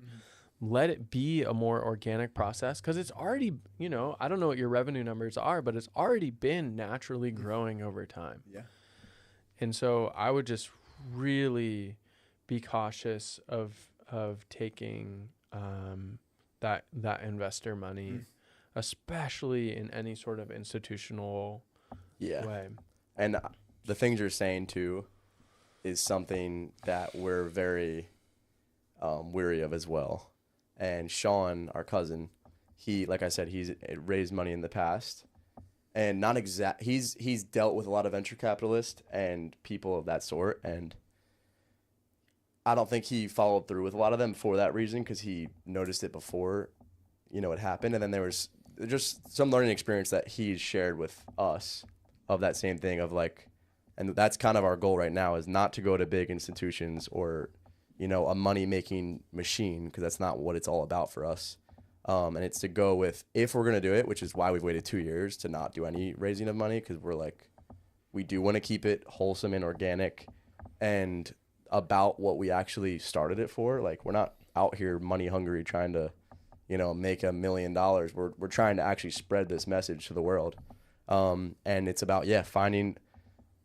let it be a more organic process, because it's already, you know, I don't know what your revenue numbers are, but it's already been naturally growing over time. Yeah. And so I would just really be cautious of taking that investor money, especially in any sort of institutional way. And the things you're saying too is something that we're very weary of as well. And Sean, our cousin, he, like I said, he's raised money in the past, and not exact. He's dealt with a lot of venture capitalists and people of that sort, and I don't think he followed through with a lot of them for that reason, because he noticed it before, you know, it happened. And then there was just some learning experience that he shared with us of that same thing of like, and that's kind of our goal right now, is not to go to big institutions or, you know, a money-making machine, because that's not what it's all about for us. And it's to go with, if we're going to do it, which is why we've waited 2 years to not do any raising of money, because we're like, we do want to keep it wholesome and organic and about what we actually started it for. Like, we're not out here money hungry trying to, you know, make $1 million. We're trying to actually spread this message to the world. And it's about, finding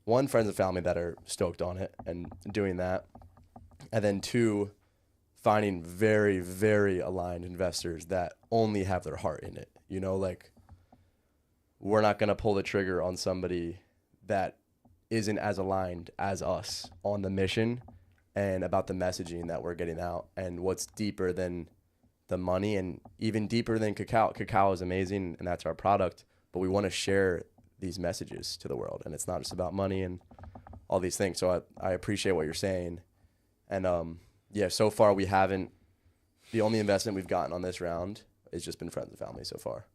one, friends and family that are stoked on it and doing that. And then two, finding very, very aligned investors that only have their heart in it. You know, like, we're not going to pull the trigger on somebody that isn't as aligned as us on the mission and about the messaging that we're getting out, and what's deeper than the money and even deeper than Cacao. Cacao is amazing, and that's our product, but we want to share these messages to the world, and it's not just about money and all these things. So I appreciate what you're saying. And so far we haven't, the only investment we've gotten on this round has just been friends and family so far.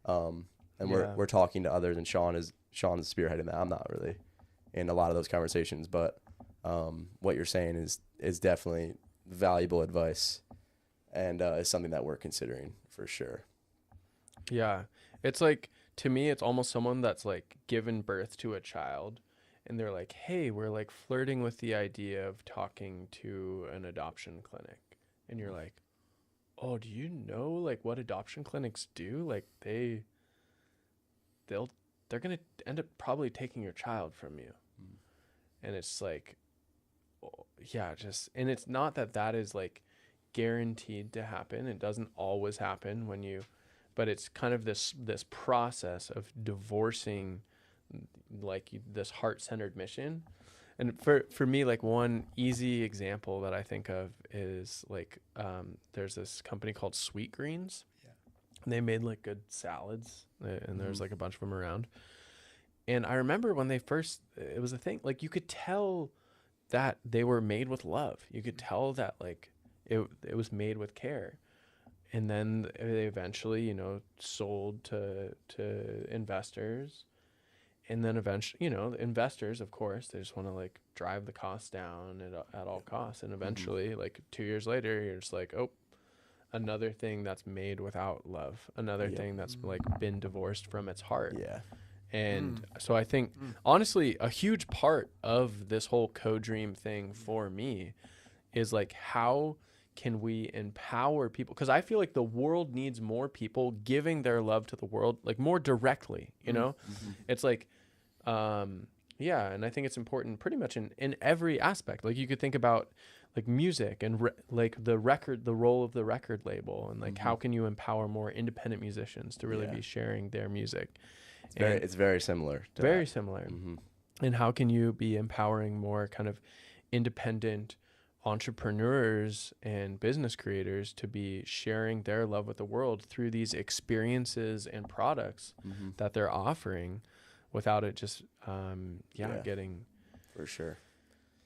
And we're talking to others, and Sean's spearheading that. I'm not really in a lot of those conversations, but what you're saying is definitely valuable advice, and is something that we're considering for sure. Yeah. It's like, to me, it's almost someone that's like given birth to a child, and they're like, hey, we're like flirting with the idea of talking to an adoption clinic. And you're like, oh, do you know like what adoption clinics do? Like they're going to end up probably taking your child from you. And it's like, and it's not that is like guaranteed to happen. It doesn't always happen but it's kind of this process of divorcing like this heart-centered mission. And for me, like, one easy example that I think of is like, there's this company called Sweet Greens. And they made like good salads, and there's like a bunch of them around. And I remember when it was a thing, like, you could tell that they were made with love. You could tell that like it was made with care. And then they eventually, you know, sold to investors. And then eventually, you know, the investors, of course, they just want to like drive the costs down at all costs. And eventually, like 2 years later, you're just like, oh, another thing that's made without love, another thing that's like been divorced from its heart. Yeah. And so I think, honestly, a huge part of this whole CoDream thing for me is like, how can we empower people? Because I feel like the world needs more people giving their love to the world, like more directly, you know? It's like, and I think it's important pretty much in every aspect. Like, you could think about like music and like the role of the record label, and like how can you empower more independent musicians to really be sharing their music? It's very similar. Very similar. And how can you be empowering more kind of independent entrepreneurs and business creators to be sharing their love with the world through these experiences and products that they're offering, without it just getting For sure.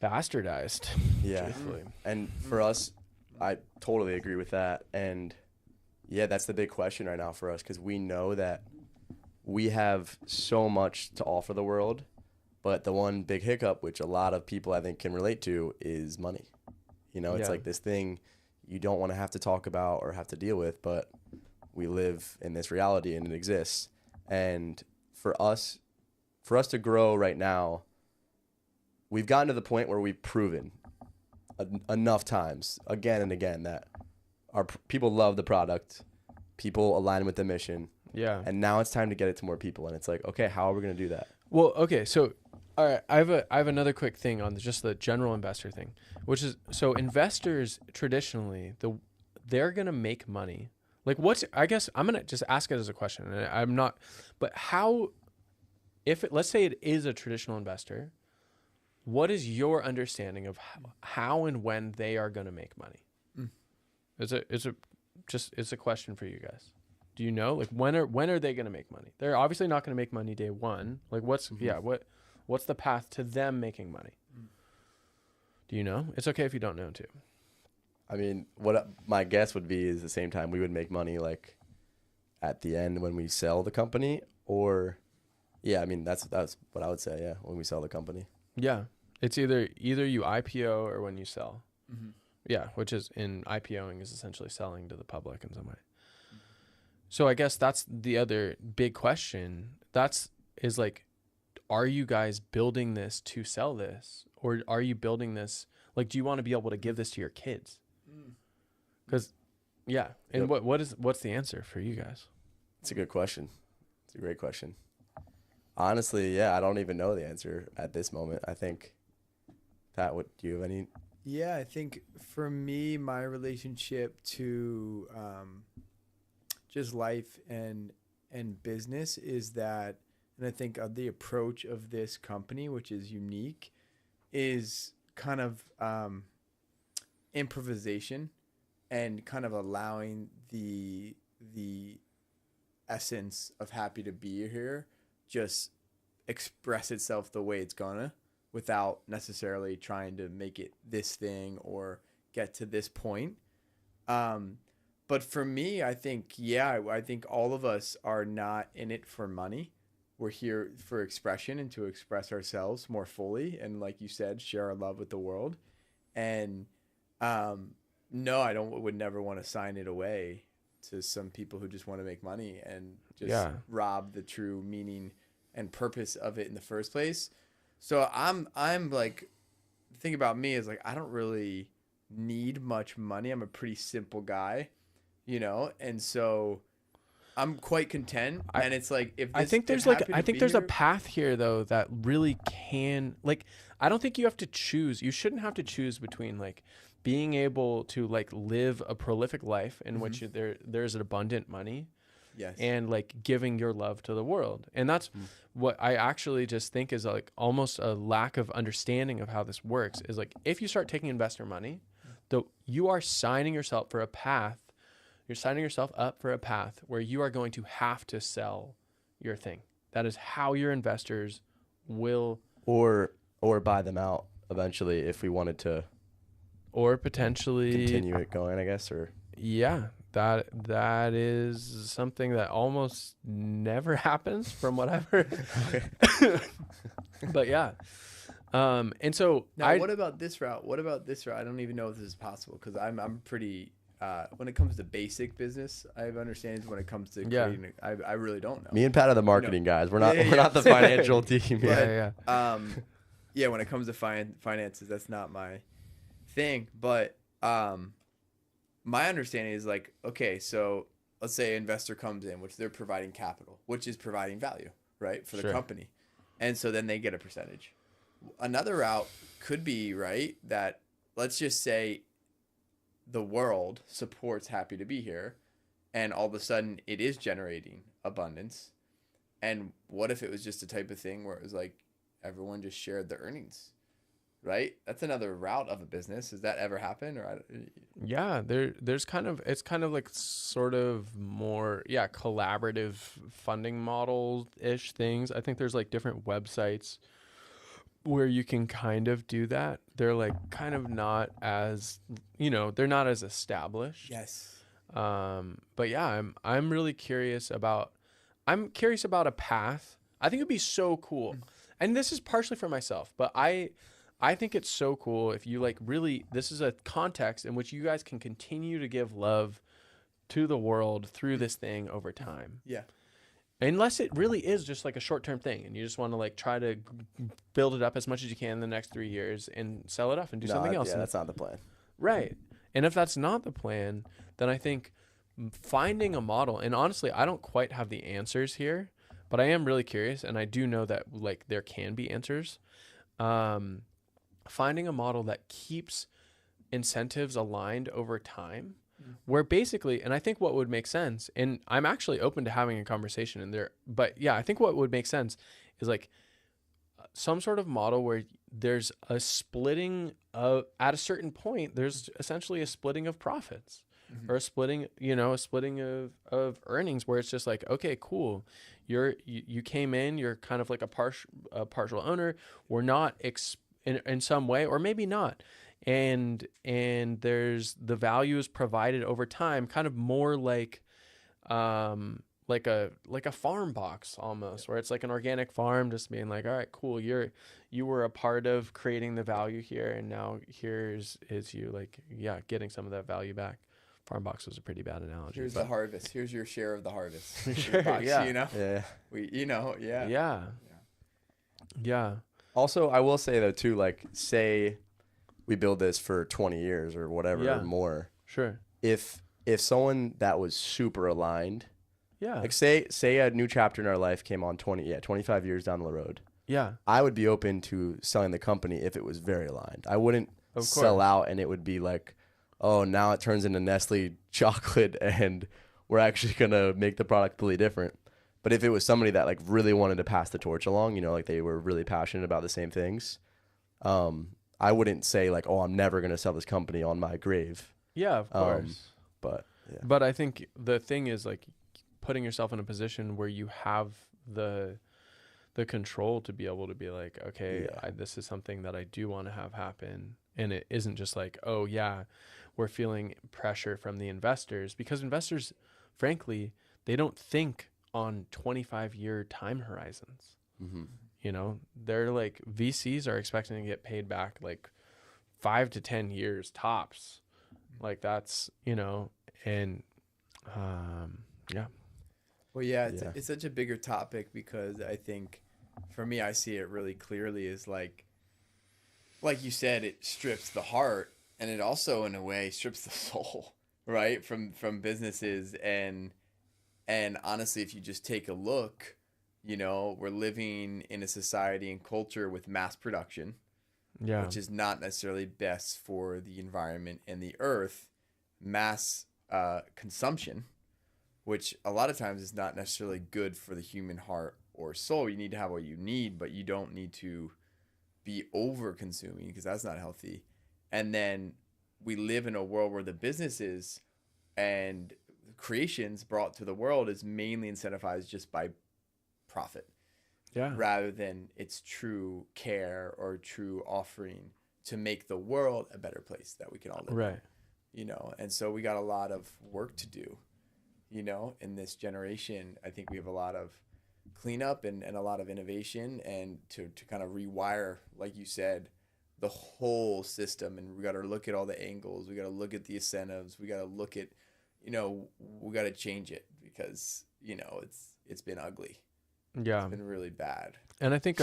bastardized. Yeah. Truthfully. And for us, I totally agree with that. And yeah, that's the big question right now for us, because we know that we have so much to offer the world, but the one big hiccup, which a lot of people I think can relate to, is money. You know, it's Yeah. like this thing you don't want to have to talk about or have to deal with, but we live in this reality and it exists. And for us to grow right now, we've gotten to the point where we've proven enough times, again and again, that people love the product, people align with the mission, Yeah. and now it's time to get it to more people. And it's like, okay, how are we going to do that? Well, okay, so all right, I have another quick thing on just the general investor thing, which is, so investors traditionally, they're gonna make money. Like, I guess I'm gonna just ask it as a question, and I'm not, but how, let's say it is a traditional investor, what is your understanding of how and when they are gonna make money? It's a question for you guys. Do you know, like, when are they gonna make money? They're obviously not gonna make money day one. Like, what's the path to them making money? Do you know? It's okay if you don't know too. I mean, what my guess would be is the same time we would make money, like at the end when we sell the company, or yeah, I mean that's what I would say. Yeah, when we sell the company. Yeah, it's either you IPO or when you sell. Mm-hmm. Yeah, which is in IPOing is essentially selling to the public in some way. So I guess that's the other big question. Is like, are you guys building this to sell this, or are you building this, like, do you want to be able to give this to your kids? Because, yeah. And Yep. what's the answer for you guys? It's a good question. It's a great question. Honestly, yeah, I don't even know the answer at this moment. I think do you have any? Yeah, I think for me, my relationship to just life and business is that, and I think the approach of this company, which is unique, is kind of improvisation and kind of allowing the essence of happy to be here just express itself the way it's gonna, without necessarily trying to make it this thing or get to this point. But for me, I think all of us are not in it for money. We're here for expression and to express ourselves more fully. And like you said, share our love with the world. And no, would never want to sign it away to some people who just want to make money and just rob the true meaning and purpose of it in the first place. So I'm like, the thing about me is like, I don't really need much money. I'm a pretty simple guy, you know? And so I'm quite content. And it's like, I think there's a path here though that really can, like, I don't think you have to choose. You shouldn't have to choose between like being able to like live a prolific life in which there's an abundant money. Yes. And like giving your love to the world. And that's what I actually just think is like almost a lack of understanding of how this works, is like, if you start taking investor money, you are signing yourself for a path. You're signing yourself up for a path where you are going to have to sell your thing. That is how your investors will, or buy them out eventually if we wanted to, or potentially continue it going, I guess, or yeah. That is something that almost never happens from what I've heard. But yeah. And so now, what about this route? I don't even know if this is possible, because I'm pretty when it comes to basic business, I have understandings. When it comes to creating, I really don't know. Me and Pat are the marketing guys. We're not the financial team. Yeah. When it comes to finances, that's not my thing. But my understanding is like, okay, so let's say an investor comes in, which they're providing capital, which is providing value, right, for the company. And so then they get a percentage. Another route could be, right, that let's just say the world supports Happy to Be Here, and all of a sudden it is generating abundance. And what if it was just a type of thing where it was like everyone just shared the earnings? Right? That's another route of a business. Does that ever happen? Or yeah, it's kind of like sort of more collaborative funding model ish things. I think there's like different websites where you can kind of do that. They're like kind of not as, they're not as established. Yes. But yeah, I'm really curious about a path. I think it'd be so cool. And this is partially for myself, but I think it's so cool if you like really, this is a context in which you guys can continue to give love to the world through this thing over time. Yeah. Unless it really is just like a short-term thing and you just want to like try to build it up as much as you can in the next 3 years and sell it off and do something else. Yeah, that's not the plan. Right. And if that's not the plan, then I think finding a model, and honestly, I don't quite have the answers here, but I am really curious, and I do know that like there can be answers. Finding a model that keeps incentives aligned over time, where basically, and I think what would make sense, and I'm actually open to having a conversation in there, but yeah, I think what would make sense is like some sort of model where there's a splitting of, at a certain point, there's essentially a splitting of profits. Or a splitting of earnings, where it's just like, okay, cool, you came in, you're kind of like a partial owner. We're not in some way, or maybe not, and there's the value is provided over time, kind of more like a farm box almost, where it's like an organic farm, just being like, all right, cool, you were a part of creating the value here, and now is you like, yeah, getting some of that value back. Farm box was a pretty bad analogy. Here's the harvest. Here's your share of the harvest. Sure, box, yeah. Yeah. Also, I will say though too, like, say we build this for 20 years or whatever or more. Sure. If someone that was super aligned, yeah, like say a new chapter in our life came on 25 years down the road. Yeah. I would be open to selling the company if it was very aligned. I wouldn't sell out and it would be like, oh, now it turns into Nestle chocolate and we're actually going to make the product completely different. But if it was somebody that like really wanted to pass the torch along, like they were really passionate about the same things, I wouldn't say like, oh, I'm never going to sell this company on my grave. Yeah, of course. But I think the thing is like putting yourself in a position where you have the control to be able to be like, okay, this is something that I do want to have happen. And it isn't just like, oh yeah, we're feeling pressure from the investors, because investors, frankly, they don't think on 25-year time horizons. They're like, VCs are expecting to get paid back like 5 to 10 years tops. Like that's, and yeah. Well, yeah, it's such a bigger topic, because I think for me, I see it really clearly as like you said, it strips the heart, and it also in a way strips the soul, right? From businesses. And honestly, if you just take a look, we're living in a society and culture with mass production, which is not necessarily best for the environment and the earth. Mass consumption, which a lot of times is not necessarily good for the human heart or soul. You need to have what you need, but you don't need to be over consuming, because that's not healthy. And then we live in a world where the businesses and creations brought to the world is mainly incentivized just by profit, rather than its true care or true offering to make the world a better place that we can all live right in. And so we got a lot of work to do, in this generation. I think we have a lot of cleanup and a lot of innovation, and to kind of rewire, like you said, the whole system. And we got to look at all the angles. We got to look at the incentives. We got to look at, we got to change it, because, it's been ugly. Yeah. It's been really bad. And I think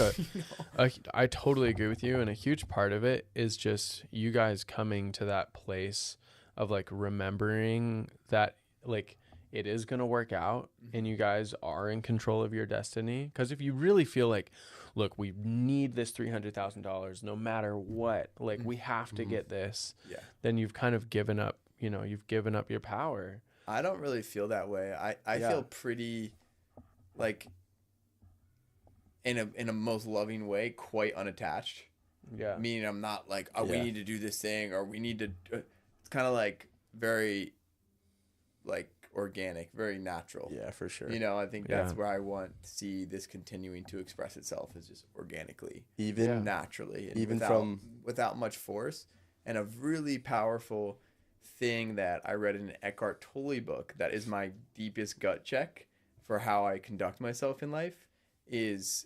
I totally agree with you. And a huge part of it is just you guys coming to that place of like remembering that like it is going to work out, and you guys are in control of your destiny. Because if you really feel like, look, we need this $300,000 no matter what, like we have to get this, then you've kind of given up, you've given up your power. I don't really feel that way. I feel pretty like in a most loving way, quite unattached. Yeah. Meaning I'm not like, oh, we need to do this thing, or we need to, it's kind of like very like organic, very natural. Yeah, for sure. You know, I think that's Yeah. where I want to see this continuing to express itself, is just organically, Even naturally, and even without much force. And a really powerful thing that I read in an Eckhart Tolle book that is my deepest gut check for how I conduct myself in life is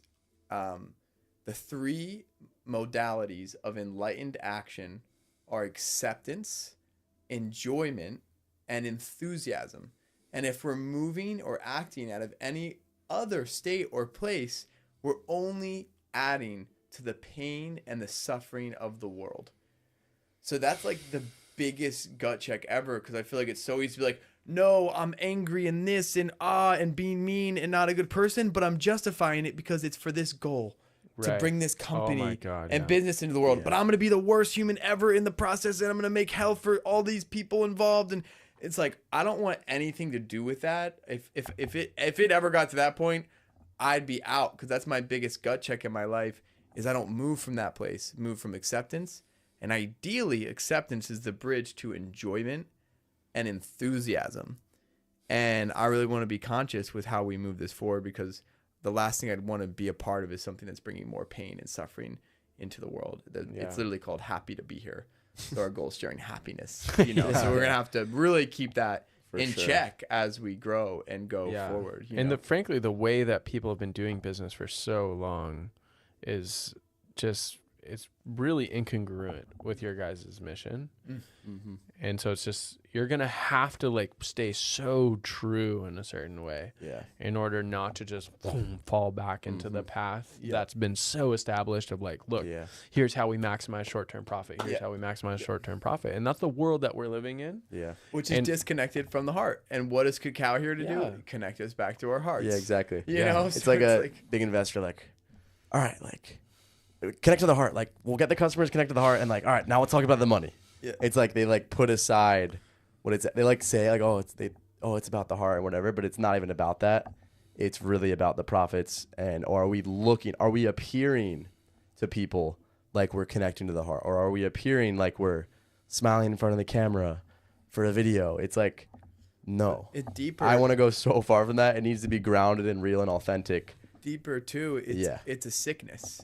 the 3 modalities of enlightened action are acceptance, enjoyment, and enthusiasm. And if we're moving or acting out of any other state or place, we're only adding to the pain and the suffering of the world. So that's like the biggest gut check ever, because I feel like it's so easy to be like, no, I'm angry and this and being mean and not a good person, but I'm justifying it because it's for this goal. To Right. bring this company my God, and yeah. business into the world. Yeah. But I'm going to be the worst human ever in the process, and I'm going to make hell for all these people involved. And it's like, I don't want anything to do with that. If it ever got to that point, I'd be out, because that's my biggest gut check in my life, is I don't move from that place, move from acceptance. And ideally, acceptance is the bridge to enjoyment and enthusiasm. And I really want to be conscious with how we move this forward, because the last thing I'd want to be a part of is something that's bringing more pain and suffering into the world. It's literally called Happy to Be Here. So our goal is sharing happiness, you know. So we're gonna have to really keep that in check as we grow and go forward. Frankly, the way that people have been doing business for so long is just, it's really incongruent with your guys' mission. Mm-hmm. And so it's just, you're going to have to like stay so true in a certain way in order not to just fall back into the path that's been so established of like, look, here's how we maximize short-term profit. Here's how we maximize short-term profit. And that's the world that we're living in. Yeah. Which is disconnected from the heart. And what is Cacao here to do? Connect us back to our hearts. Yeah, exactly. You know, it's so like a big investor, like, all right, like, connect to the heart. Like, we'll get the customers connect to the heart, and like, all right, now let's talk about the money. Yeah. It's like they like put aside what it's, they like say like, it's about the heart and whatever, but it's not even about that. It's really about the profits. And or are we appearing to people like we're connecting to the heart, or are we appearing like we're smiling in front of the camera for a video? It's like, no. It's deeper. I want to go so far from that. It needs to be grounded and real and authentic. Deeper too. It's a sickness.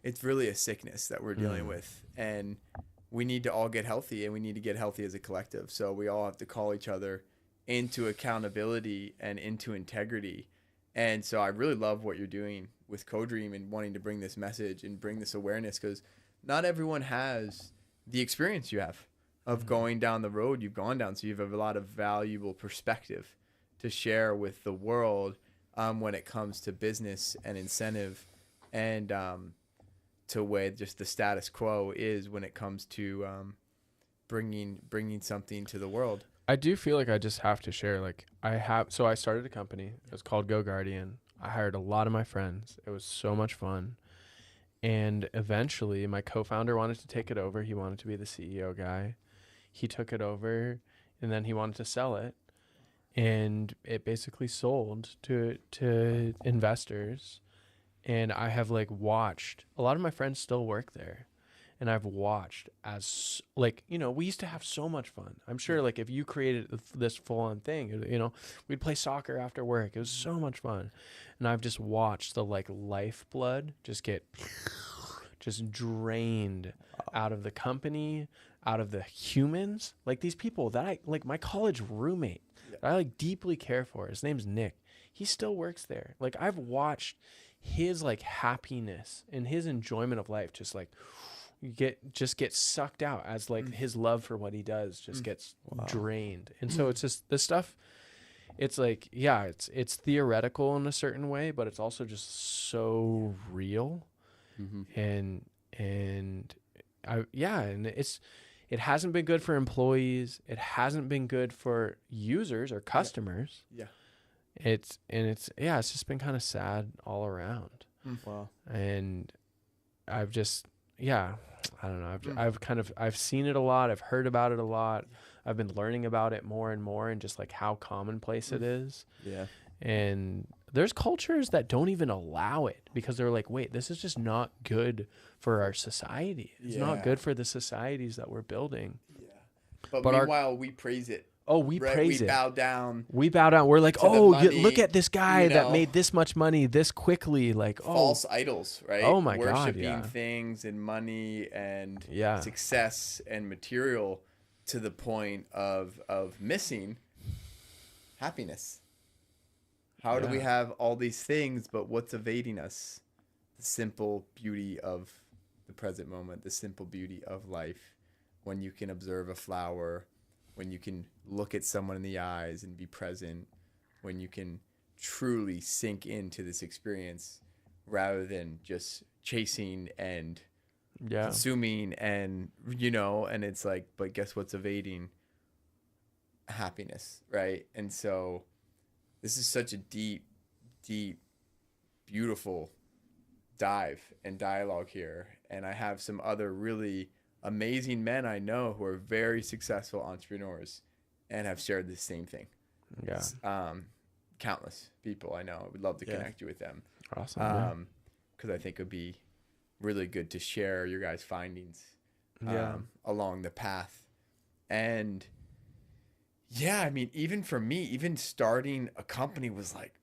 It's really a sickness that we're dealing with, and we need to all get healthy, and we need to get healthy as a collective. So we all have to call each other into accountability and into integrity. And so I really love what you're doing with CoDream and wanting to bring this message and bring this awareness, because not everyone has the experience you have of going down the road you've gone down. So you have a lot of valuable perspective to share with the world when it comes to business and incentive, and to where just the status quo is when it comes to bringing something to the world. I do feel like I just have to share, like so I started a company. It was called Go Guardian. I hired a lot of my friends. It was so much fun. And eventually my co-founder wanted to take it over. He wanted to be the CEO guy. He took it over, and then he wanted to sell it. And it basically sold to investors. And I have like watched, a lot of my friends still work there, and I've watched as like, you know, we used to have so much fun. I'm sure like if you created this full on thing, you know, we'd play soccer after work. It was so much fun. And I've just watched the like lifeblood just get just drained out of the company, out of the humans. Like these people that I, like my college roommate that I like deeply care for, his name's Nick. He still works there. Like I've watched his like happiness and his enjoyment of life just like get sucked out as like his love for what he does just gets drained. And so it's just this stuff, it's like, yeah, it's theoretical in a certain way, but it's also just so real. And it hasn't been good for employees. It hasn't been good for users or customers. It's just been kind of sad all around. Wow. And I've just, I don't know. I've seen it a lot. I've heard about it a lot. I've been learning about it more and more, and just like how commonplace it is. Yeah. And there's cultures that don't even allow it because they're like, wait, this is just not good for our society. It's not good for the societies that we're building. But meanwhile, we praise it we right? praise We it. bow down. We bow down. We're like, to the oh, money, look at this guy you that know, made this much money this quickly. Like, false idols, right? Oh my God, Worshiping yeah. things and money and Yeah. success and material to the point of missing happiness. How do we Yeah. have all these things, but what's evading us? The simple beauty of the present moment, the simple beauty of life, when you can observe a flower, when you can look at someone in the eyes and be present, when you can truly sink into this experience rather than just chasing and yeah. consuming and, you know, and it's like, but guess what's evading? Happiness, right? And so this is such a deep, beautiful dive and dialogue here. And I have some other really amazing men I know who are very successful entrepreneurs and have shared the same thing. Yeah. Countless people I know. I would love to connect you with them. Awesome. Because I think it would be really good to share your guys' findings Yeah. along the path. And yeah, I mean, even for me, even starting a company was like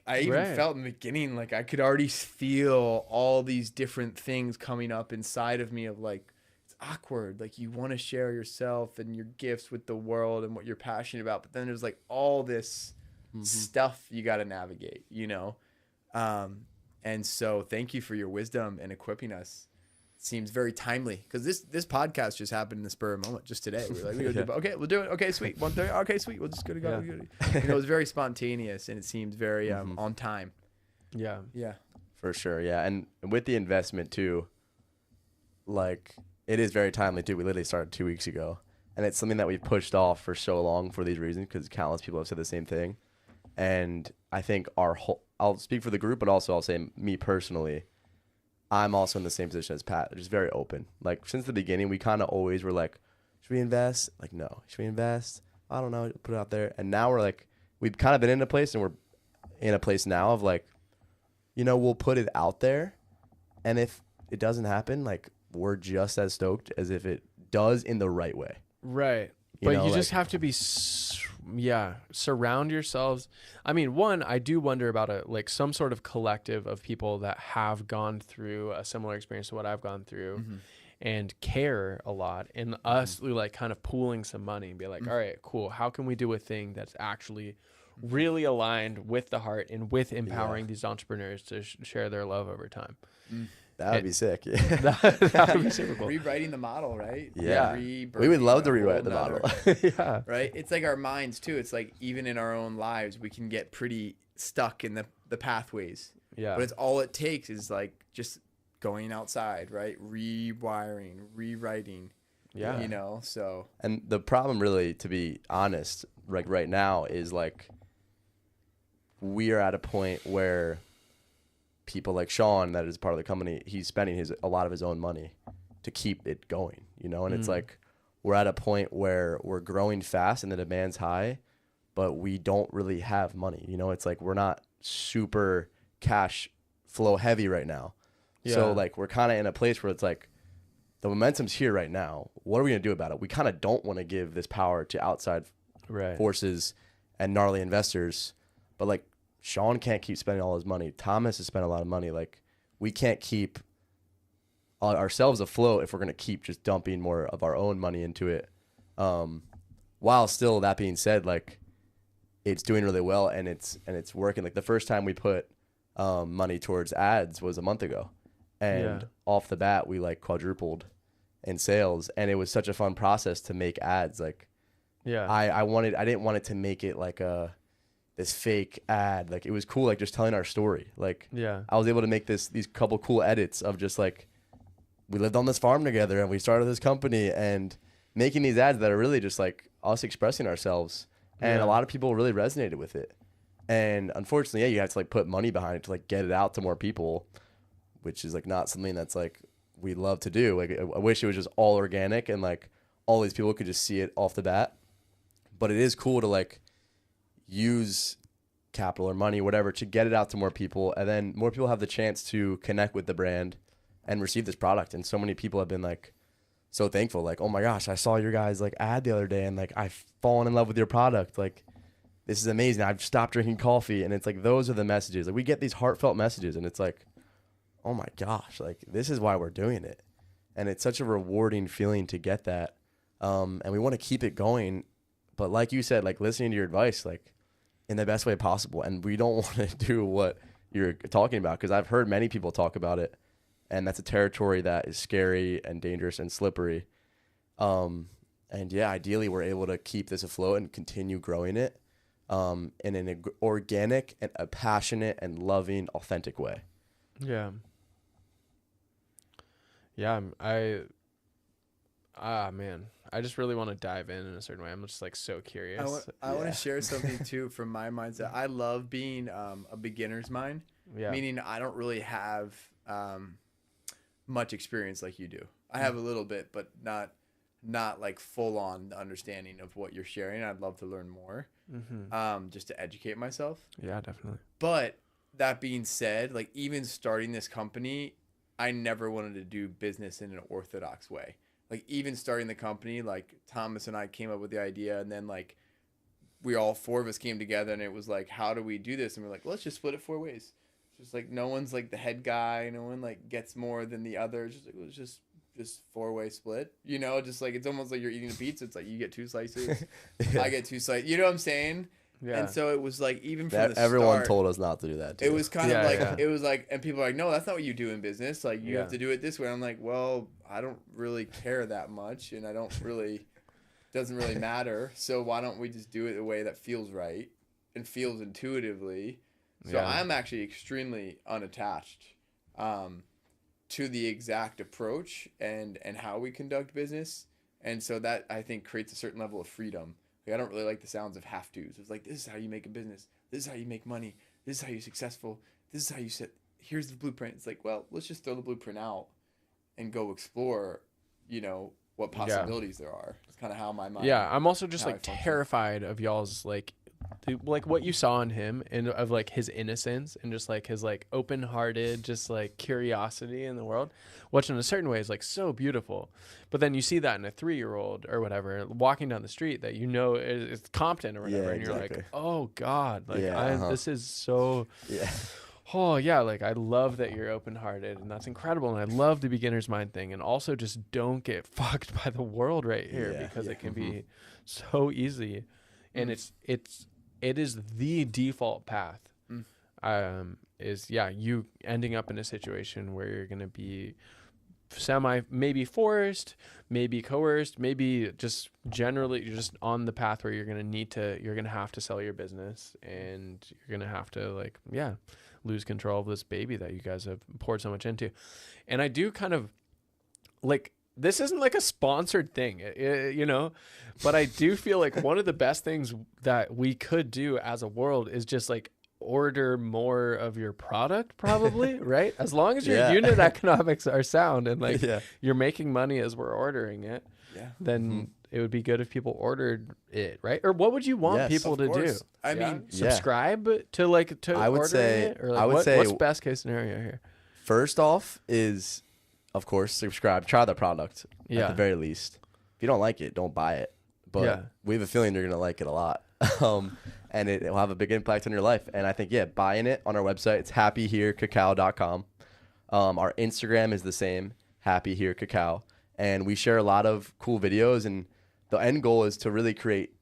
I even Right. felt in the beginning, like I could already feel all these different things coming up inside of me of like, it's awkward. Like you want to share yourself and your gifts with the world and what you're passionate about. But then there's like all this stuff you got to navigate, you know? And so thank you for your wisdom and equipping us. Seems very timely because this podcast just happened in the spur of the moment just today. We're like, okay, we'll do it. Okay, sweet. 1:30. Okay, sweet. We'll just go to go. Yeah. You know, it was very spontaneous and it seemed very on time. Yeah. Yeah. For sure, yeah. And with the investment too, like it is very timely too. We literally started 2 weeks ago. And it's something that we've pushed off for so long for these reasons because countless people have said the same thing. And I think I'll speak for the group, but also I'll say me personally, I'm also in the same position as Pat, just very open. Like since the beginning, we kind of always were like, should we invest? Like, no. Should we invest? I don't know. Put it out there. And now we're like, we've kind of been in a place and we're in a place now of like, you know, we'll put it out there. And if it doesn't happen, like we're just as stoked as if it does in the right way. Right. You But know, you like- just have to be, surround yourselves. I mean, one, I do wonder about like some sort of collective of people that have gone through a similar experience to what I've gone through and care a lot. And us like kind of pooling some money and be like, all right, cool. How can we do a thing that's actually really aligned with the heart and with empowering these entrepreneurs to share their love over time? That would be sick. Yeah. That would be super cool. Rewriting the model, right? Yeah. Rebirthing We would love to a rewrite whole the nother- model. Yeah. Right? It's like our minds too. It's like even in our own lives, we can get pretty stuck in the pathways. Yeah. But it's all it takes is like just going outside, right? Rewiring, rewriting. Yeah. You know, so And the problem really, to be honest, like right now is like we are at a point where people like Sean, that is part of the company, he's spending a lot of his own money to keep it going, you know? And it's like we're at a point where we're growing fast and the demand's high, but we don't really have money. You know, it's like we're not super cash flow heavy right now. Yeah. So like we're kind of in a place where it's like the momentum's here right now. What are we going to do about it? We kind of don't want to give this power to outside Right. forces and gnarly investors, but like Sean can't keep spending all his money. Thomas has spent a lot of money. Like we can't keep ourselves afloat if we're going to keep just dumping more of our own money into it. While still, that being said, like it's doing really well and it's working. Like the first time we put money towards ads was a month ago, and off the bat we like quadrupled in sales, and it was such a fun process to make ads. Like I didn't want it to make it like this fake ad. Like it was cool, like just telling our story. Like I was able to make these couple cool edits of just like we lived on this farm together and we started this company, and making these ads that are really just like us expressing ourselves. And a lot of people really resonated with it. And unfortunately, you have to like put money behind it to like get it out to more people, which is like not something that's like we love to do. Like I wish it was just all organic and like all these people could just see it off the bat. But it is cool to like use capital or money, whatever, to get it out to more people, and then more people have the chance to connect with the brand and receive this product. And so many people have been like so thankful. Like, oh my gosh, I saw your guys like ad the other day, and like I've fallen in love with your product. Like, this is amazing. I've stopped drinking coffee. And it's like, those are the messages. Like, we get these heartfelt messages, and it's like, oh my gosh, like, this is why we're doing it. And it's such a rewarding feeling to get that. And we want to keep it going. But like you said, like, listening to your advice, like, in the best way possible. And we don't want to do what you're talking about, because I've heard many people talk about it. And that's a territory that is scary and dangerous and slippery. And yeah, ideally, we're able to keep this afloat and continue growing it. In an organic and a passionate and loving, authentic way. Yeah. Yeah. Man, I just really want to dive in a certain way. I'm just like so curious. I want to share something too from my mindset. I love being a beginner's mind, meaning I don't really have much experience like you do. I have a little bit, but not like full on understanding of what you're sharing. I'd love to learn more, just to educate myself. Yeah, definitely. But that being said, like, even starting this company, I never wanted to do business in an orthodox way. Like, even starting the company, like, Thomas and I came up with the idea, and then like we all four of us came together, and it was like, how do we do this? And we're like, let's just split it 4 ways. Just like, no one's like the head guy, no one like gets more than the other. Just like, it was just 4-way split, you know, just like, it's almost like you're eating a pizza. It's like, you get 2 slices, I get 2 slices, you know what I'm saying? Yeah. And so it was like, even from the everyone start, told us not to do that too. it was kind of like, it was like, and people are like, no, that's not what you do in business. Like, you have to do it this way. I'm like, well, I don't really care that much, and I don't really, doesn't really matter. So why don't we just do it the way that feels right and feels intuitively? So I'm actually extremely unattached to the exact approach and how we conduct business. And so that, I think, creates a certain level of freedom. Like, I don't really like the sounds of have-tos. It's like, this is how you make a business. This is how you make money. This is how you're successful. This is how you set, here's the blueprint. It's like, well, let's just throw the blueprint out and go explore, you know, what possibilities there are. It's kind of how my mind. Yeah, I'm also just like terrified of y'all's like what you saw in him, and of like his innocence and just like his like open-hearted, just like curiosity in the world, which in a certain way is like so beautiful. But then you see that in a 3-year-old or whatever walking down the street that, you know, it's Compton or whatever, and you're like, oh God, like this is so. Yeah. Oh yeah, like, I love that you're open-hearted, and that's incredible, and I love the beginner's mind thing, and also just don't get fucked by the world right here, because it can be so easy, and it is the default path. You ending up in a situation where you're gonna be maybe forced, maybe coerced, maybe just generally you're just on the path where you're gonna have to sell your business, and you're gonna have to like lose control of this baby that you guys have poured so much into. And I do kind of like, this isn't like a sponsored thing, you know, but I do feel like one of the best things that we could do as a world is just like order more of your product, probably, right? As long as your unit economics are sound and like you're making money as we're ordering it, then it would be good if people ordered it, right? Or what would you want people to do? I mean, subscribe to like to I would ordering say, it, or like what's best case scenario here? First off is, of course, subscribe. Try the product at the very least. If you don't like it, don't buy it. But we have a feeling you're gonna like it a lot, and it will have a big impact on your life. And I think buying it on our website, it's happyherecacao.com. Our Instagram is the same, happyherecacao, and we share a lot of cool videos. And the end goal is to really create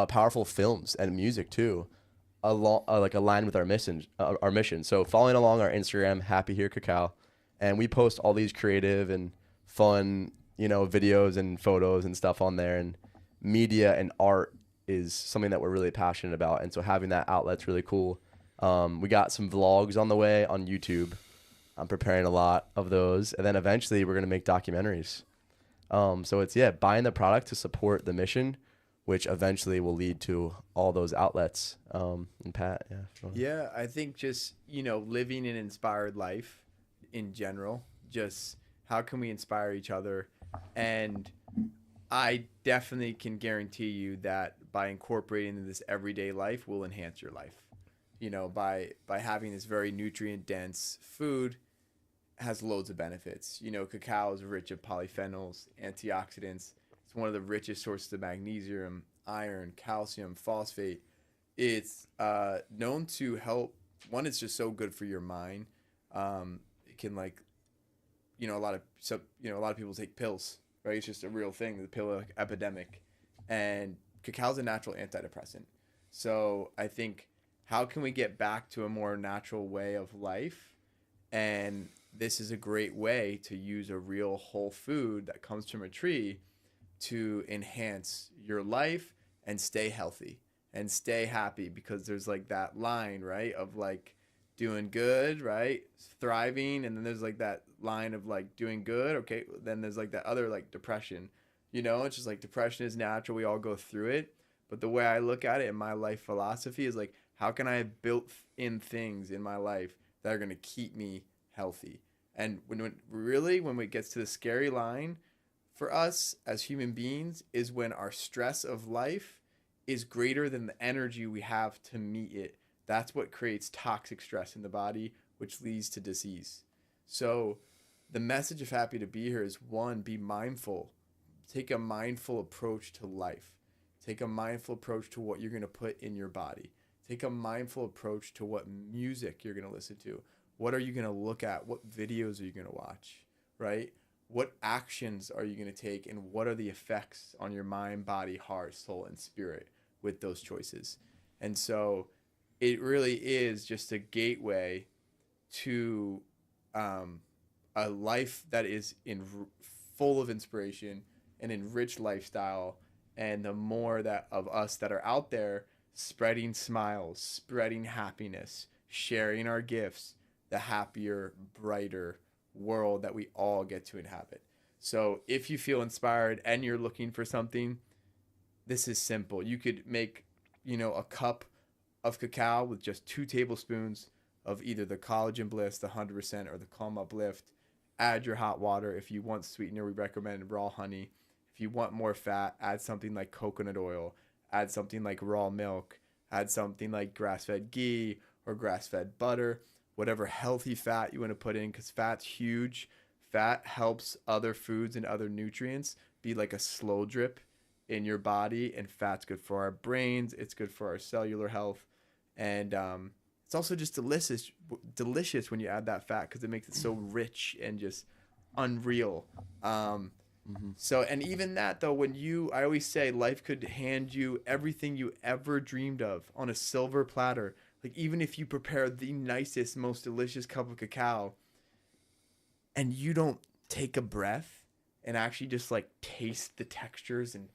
powerful films and music too, like aligned with our mission. So following along our Instagram, happyherecacao, and we post all these creative and fun, you know, videos and photos and stuff on there. And media and art is something that we're really passionate about, and so having that outlet's really cool. We got some vlogs on the way on YouTube. I'm preparing a lot of those, and then eventually we're gonna make documentaries. So it's buying the product to support the mission, which eventually will lead to all those outlets. And Pat, I think just, you know, living an inspired life in general, just how can we inspire each other? And I definitely can guarantee you that by incorporating into this everyday life will enhance your life. You know, by having this very nutrient dense food, has loads of benefits. You know, cacao is rich of polyphenols, antioxidants. It's one of the richest sources of magnesium, iron, calcium, phosphate. It's known to help. One, it's just so good for your mind. It can like, a lot of people take pills, right? It's just a real thing, the pill epidemic, and cacao is a natural antidepressant. So I think, how can we get back to a more natural way of life? And this is a great way to use a real whole food that comes from a tree to enhance your life and stay healthy and stay happy, because there's like that line, right, of like doing good, right, thriving, and then there's like that line of like doing good, okay, then there's like that other like depression. It's just like depression is natural, we all go through it. But the way I look at it in my life philosophy is like, how can I have built in things in my life that are going to keep me healthy? And when it gets to the scary line for us as human beings is when our stress of life is greater than the energy we have to meet it. That's what creates toxic stress in the body, which leads to disease. So the message of Happy to Be Here is, one, be mindful. Take a mindful approach to life. Take a mindful approach to what you're going to put in your body. Take a mindful approach to what music you're going to listen to. What are you going to look at? What videos are you going to watch, right? What actions are you going to take, and what are the effects on your mind, body, heart, soul, and spirit with those choices? And so it really is just a gateway to a life that is full of inspiration, an enriched lifestyle. And the more that of us that are out there spreading smiles, spreading happiness, sharing our gifts, the happier, brighter world that we all get to inhabit. So if you feel inspired and you're looking for something, this is simple. You could make, a cup of cacao with just 2 tablespoons of either the Collagen Bliss, the 100%, or the Calm Uplift. Add your hot water. If you want sweetener, we recommend raw honey. If you want more fat, add something like coconut oil. Add something like raw milk. Add something like grass-fed ghee or grass-fed butter. Whatever healthy fat you want to put in, because fat's huge. Fat helps other foods and other nutrients be like a slow drip in your body, and fat's good for our brains. It's good for our cellular health, and it's also just delicious when you add that fat, because it makes it so rich and just unreal. So, and even that though, I always say life could hand you everything you ever dreamed of on a silver platter. Like, even if you prepare the nicest, most delicious cup of cacao and you don't take a breath and actually just like taste the textures and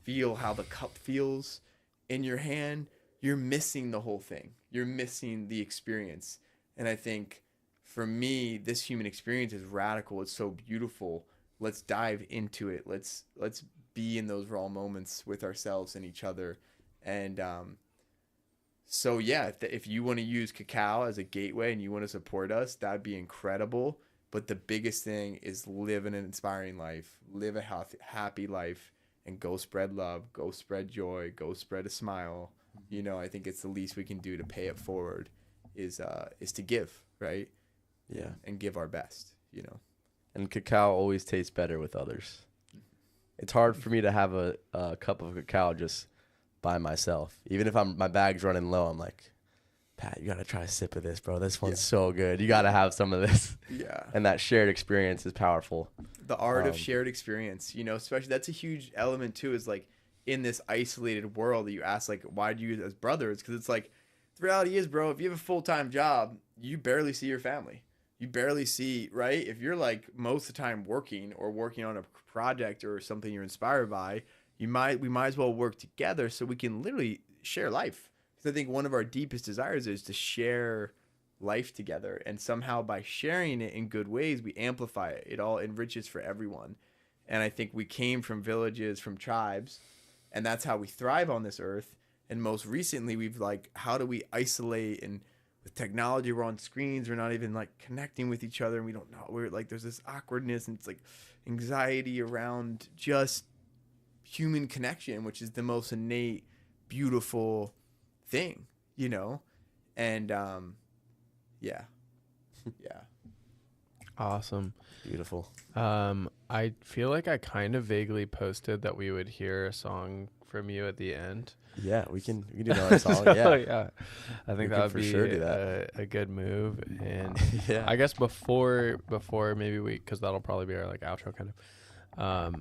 feel how the cup feels in your hand, you're missing the whole thing. You're missing the experience. And I think for me, this human experience is radical. It's so beautiful. Let's dive into it. Let's be in those raw moments with ourselves and each other. And so yeah, if you want to use cacao as a gateway and you want to support us, that'd be incredible. But the biggest thing is live an inspiring life, live a happy life, and go spread love, go spread joy, go spread a smile. I think it's the least we can do to pay it forward is to give, right? Yeah. And give our best, And cacao always tastes better with others. It's hard for me to have a cup of cacao just by myself. Even if my bag's running low, I'm like, Pat, you got to try a sip of this, bro. This one's so good. You got to have some of this. Yeah. And that shared experience is powerful. The art of shared experience, especially that's a huge element too, is like in this isolated world that you ask, like, why do you as brothers? Because it's like, the reality is, bro, if you have a full-time job, you barely see your family. You barely see, right? If you're like most of the time working on a project or something you're inspired by, we might as well work together so we can literally share life. Because I think one of our deepest desires is to share life together, and somehow by sharing it in good ways, we amplify it. It all enriches for everyone. And I think we came from villages, from tribes, and that's how we thrive on this earth. And most recently, we've like, how do we isolate? And with technology, we're on screens, we're not even like connecting with each other, and we don't know, we're like, there's this awkwardness, and it's like anxiety around just human connection, which is the most innate, beautiful thing, and yeah. Awesome. Beautiful. I feel like I kind of vaguely posted that we would hear a song from you at the end. Yeah, we can do another song. So, Yeah. I think We that can would for be sure do that. a good move. And Yeah. I guess before maybe because that'll probably be our like outro kind of.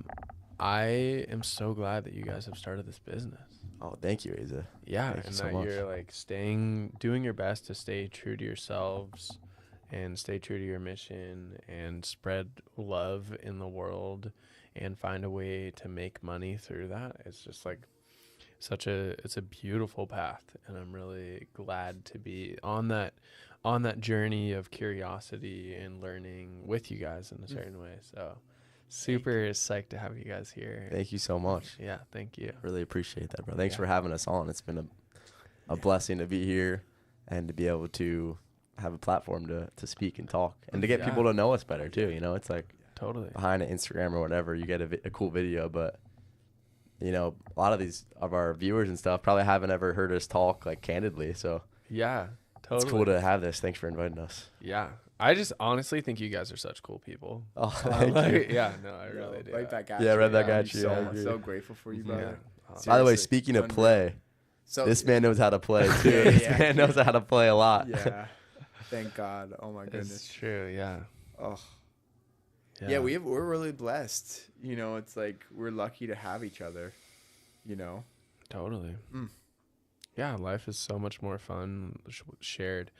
I am so glad that you guys have started this business. Oh, thank you, Asa. Yeah, Thank you and so that much. you're like doing your best to stay true to yourselves and stay true to your mission and spread love in the world and find a way to make money through that. It's just like it's a beautiful path, and I'm really glad to be on that journey of curiosity and learning with you guys in a certain way. So super psyched to have you guys here. Thank you so much. Yeah, thank you. Really appreciate that, bro. Thanks Yeah. for having us on. It's been a blessing to be here and to be able to have a platform to speak and talk and to get Yeah. people to know us better too. You know, it's like Totally. behind an Instagram or whatever, you get a cool video, but you know, a lot of our viewers and stuff probably haven't ever heard us talk like candidly. So Yeah, totally. it's cool to have this. Thanks for inviting us. Yeah. I just honestly think you guys are such cool people. Oh, thank you. Yeah, no, I really do. Right back at Yeah, you. right back I'm at you. I agree. So grateful for you, brother. Awesome. By the way, Seriously, speaking of unreal. play, So this man knows how to play too. Yeah, This yeah. man knows how to play a lot. Yeah. Thank God. Oh my It's goodness. true, yeah. Oh. Yeah, we're really blessed. You know, it's like we're lucky to have each other. You know. Totally. Mm. Yeah, life is so much more fun shared.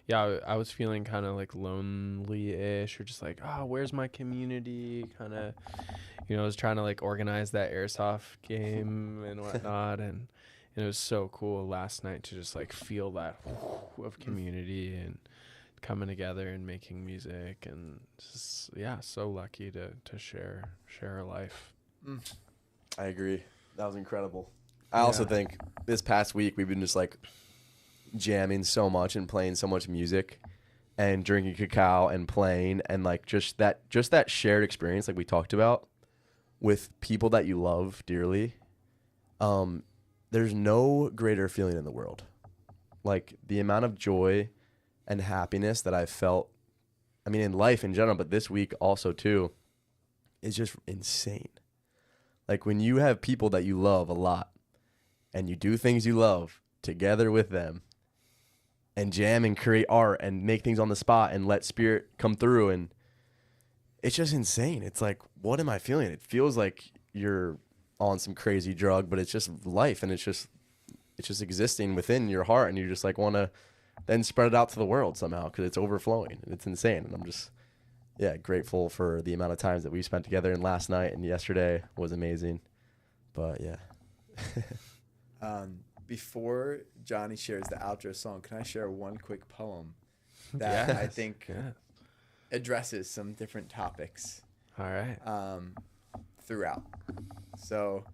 Yeah, I was feeling kind of like lonely-ish or just like, oh, where's my community? Kind of, I was trying to like organize that airsoft game and whatnot. and it was so cool last night to just like feel that of community and coming together and making music. And just, yeah, so lucky to share our life. I agree. That was incredible. I also think this past week we've been just like jamming so much and playing so much music and drinking cacao and playing and like just that shared experience like we talked about with people that you love dearly. There's no greater feeling in the world. Like the amount of joy and happiness that I've felt, I mean in life in general, but this week also too, is just insane. Like when you have people that you love a lot and you do things you love together with them and jam and create art and make things on the spot and let spirit come through, and it's just insane. It's like, what am I feeling? It feels like you're on some crazy drug, but it's just life, and it's just existing within your heart, and you just like want to then spread it out to the world somehow because it's overflowing and it's insane. And I'm just grateful for the amount of times that we spent together, and last night and yesterday was amazing. But yeah. Before Johnny shares the outro song, can I share one quick poem that I think addresses some different topics All right. throughout? So,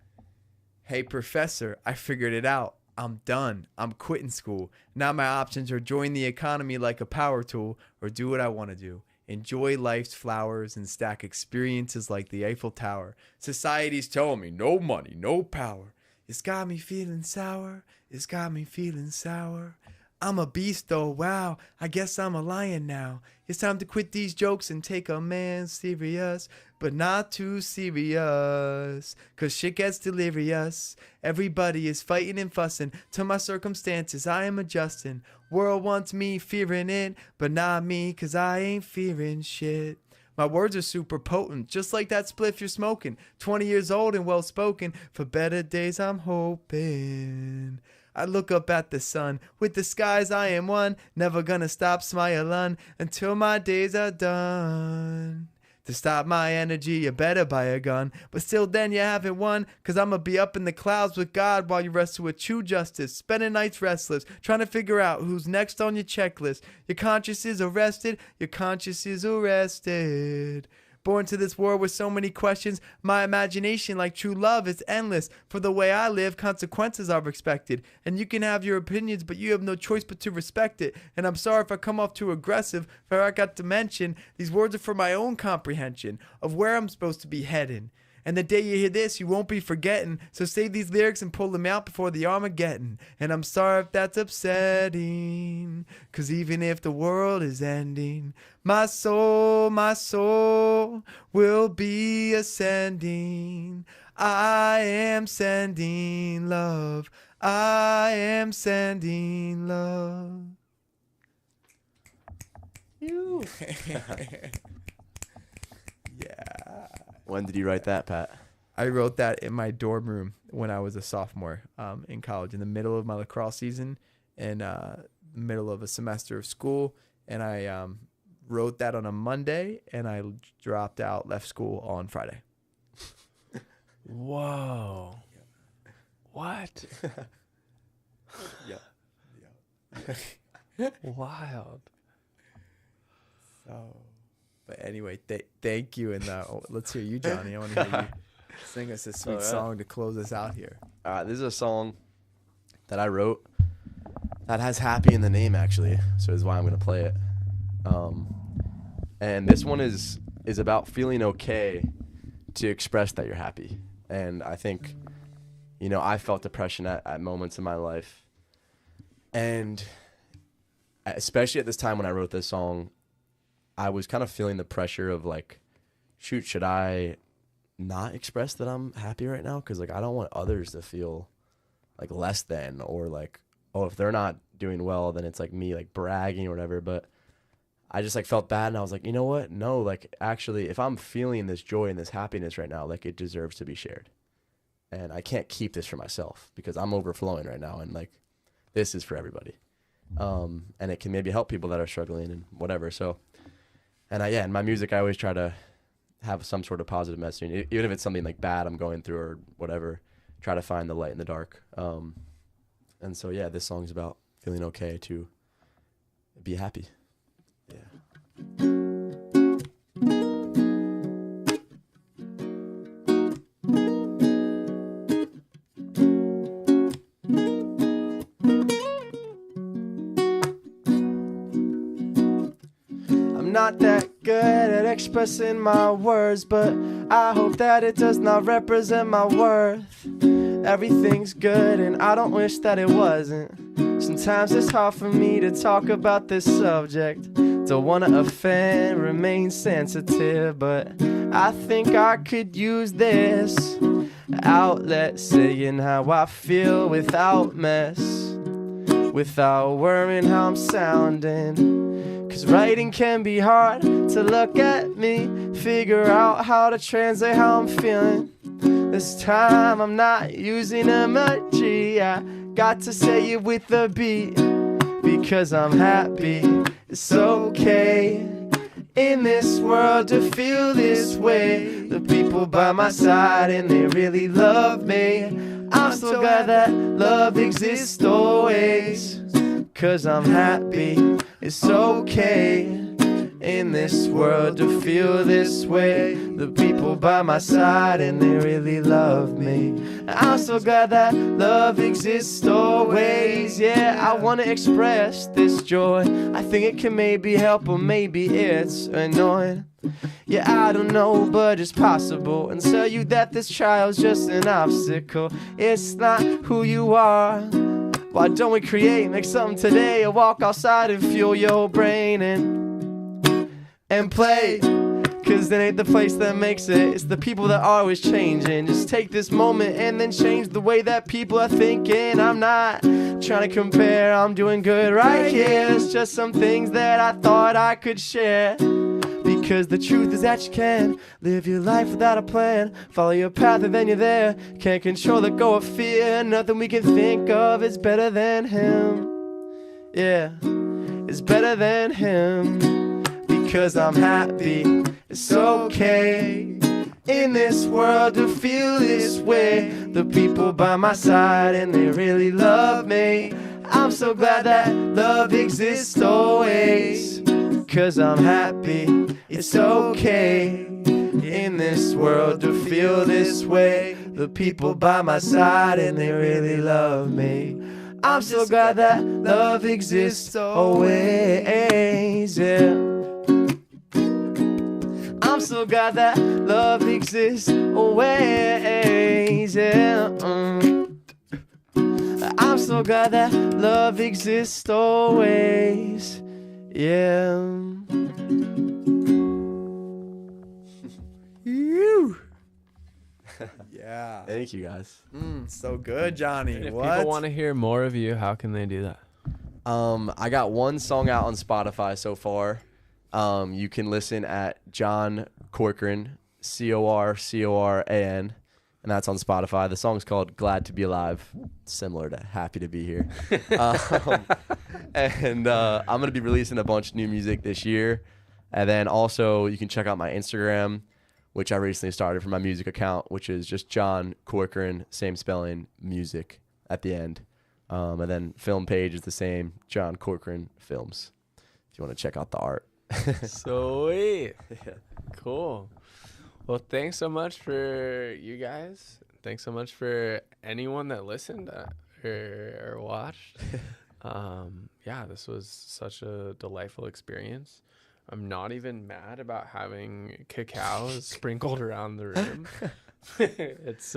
hey, professor, I figured it out. I'm done. I'm quitting school. Now my options are join the economy like a power tool or do what I want to do. Enjoy life's flowers and stack experiences like the Eiffel Tower. Society's telling me no money, no power. It's got me feeling sour. It's got me feeling sour. I'm a beast though, wow. I guess I'm a lion now. It's time to quit these jokes and take a man serious, but not too serious. Cause shit gets delirious. Everybody is fighting and fussing. To my circumstances, I am adjusting. World wants me fearing it, but not me, cause I ain't fearing shit. My words are super potent, just like that spliff you're smoking. 20 years old and well spoken. For better days I'm hoping. I look up at the sun. With the skies I am one. Never gonna stop smiling until my days are done. To stop my energy, you better buy a gun. But still then you haven't won. Cause I'ma be up in the clouds with God while you wrestle with true justice. Spending nights restless, trying to figure out who's next on your checklist. Your conscience is arrested, your conscience is arrested. Born to this world with so many questions, my imagination like true love is endless. For the way I live, consequences are expected. And you can have your opinions, but you have no choice but to respect it. And I'm sorry if I come off too aggressive, for I got to mention, these words are for my own comprehension of where I'm supposed to be heading. And the day you hear this, you won't be forgetting. So save these lyrics and pull them out before the Armageddon. And I'm sorry if that's upsetting, 'cause even if the world is ending, my soul will be ascending. I am sending love. I am sending love. You. Yeah. When did you write that, Pat? I wrote that in my dorm room when I was a sophomore in college, in the middle of my lacrosse season, and middle of a semester of school. And I wrote that on a Monday, and I dropped out, left school on Friday. Whoa. What? Yeah. Wild. So, but anyway, thank you, and let's hear you, Johnny. I want to hear you sing us a sweet song to close us out here. This is a song that I wrote that has happy in the name, actually, so this is why I'm going to play it. And this one is about feeling okay to express that you're happy. And I think, you know, I felt depression at moments in my life. And especially at this time when I wrote this song, I was kind of feeling the pressure of like, shoot, should I not express that I'm happy right now? Because like I don't want others to feel like less than, or like, oh, if they're not doing well, then it's like me like bragging or whatever. But I just like felt bad, and I was like, you know what? No, like actually, if I'm feeling this joy and this happiness right now, like it deserves to be shared. And I can't keep this for myself because I'm overflowing right now, and like this is for everybody. And it can maybe help people that are struggling and whatever. So, and in my music, I always try to have some sort of positive messaging, even if it's something like bad I'm going through or whatever. Try to find the light in the dark. And so this song's about feeling okay to be happy. Yeah. Not that good at expressing my words, but I hope that it does not represent my worth. Everything's good and I don't wish that it wasn't. Sometimes it's hard for me to talk about this subject. Don't wanna offend, remain sensitive, but I think I could use this outlet, saying how I feel without mess, without worrying how I'm sounding. 'Cause writing can be hard to look at me, figure out how to translate how I'm feeling. This time I'm not using emoji, I got to say it with a beat. Because I'm happy, it's okay in this world to feel this way. The people by my side and they really love me. I'm so glad that love exists always. 'Cause I'm happy, it's okay in this world to feel this way. The people by my side and they really love me. I'm so glad that love exists always. Yeah, I want to express this joy. I think it can maybe help, or maybe it's annoying. Yeah, I don't know, but it's possible. And tell you that this trial's just an obstacle. It's not who you are. Why don't we create, make something today, or walk outside and fuel your brain and play? 'Cause it ain't the place that makes it, it's the people that are always changing. Just take this moment and then change the way that people are thinking. I'm not trying to compare, I'm doing good right here. It's just some things that I thought I could share. Because the truth is that you can live your life without a plan. Follow your path and then you're there. Can't control the go of fear. Nothing we can think of is better than him. Yeah, it's better than him. Because I'm happy, it's okay in this world to feel this way. The people by my side and they really love me. I'm so glad that love exists always. 'Cause I'm happy, it's okay in this world to feel this way. The people by my side and they really love me. I'm so glad that love exists always, yeah. I'm so glad that love exists always. Yeah. I'm so glad that love exists always. Yeah. Yeah. Thank you guys. So good, Johnny. If What? people want to hear more of you, how can they do that? I got one song out on Spotify so far. You can listen at John Corcoran, Corcoran, and that's on Spotify. The song's called Glad to Be Alive, similar to Happy to Be Here. And I'm going to be releasing a bunch of new music this year. And then also you can check out my Instagram, which I recently started for my music account, which is just John Corcoran, same spelling, music at the end. And then film page is the same, John Corcoran Films, if you want to check out the art. Sweet. Yeah. Cool. Well, thanks so much for you guys. Thanks so much for anyone that listened or watched. Yeah, this was such a delightful experience. I'm not even mad about having cacao sprinkled around the room. It's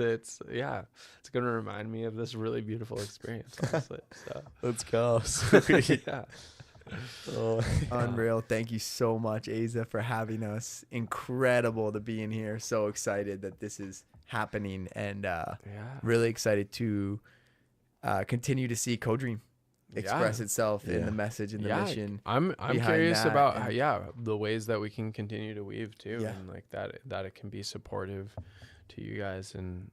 yeah, it's gonna remind me of this really beautiful experience, honestly. So Let's go. yeah. Oh, Unreal. Thank you so much, Asa, for having us. Incredible to be in here. So excited that this is happening, and really excited to continue to see CoDream express itself in the message and the mission. I'm behind curious that, about and- the ways that we can continue to weave too, Yeah. and like that it can be supportive to you guys, and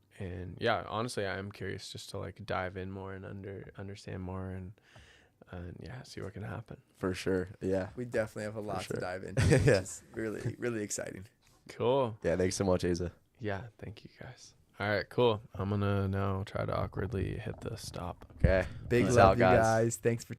yeah, honestly, I am curious just to like dive in more and understand more and yeah, see what can happen. for sure. Yeah. We definitely have a lot sure. to dive into, which Yeah. is really, really exciting. Cool. Yeah. Thanks so much, Asa. Yeah, thank you guys. All right, cool. I'm gonna now try to awkwardly hit the stop. Okay. Big Peace love, out, you guys. Thanks for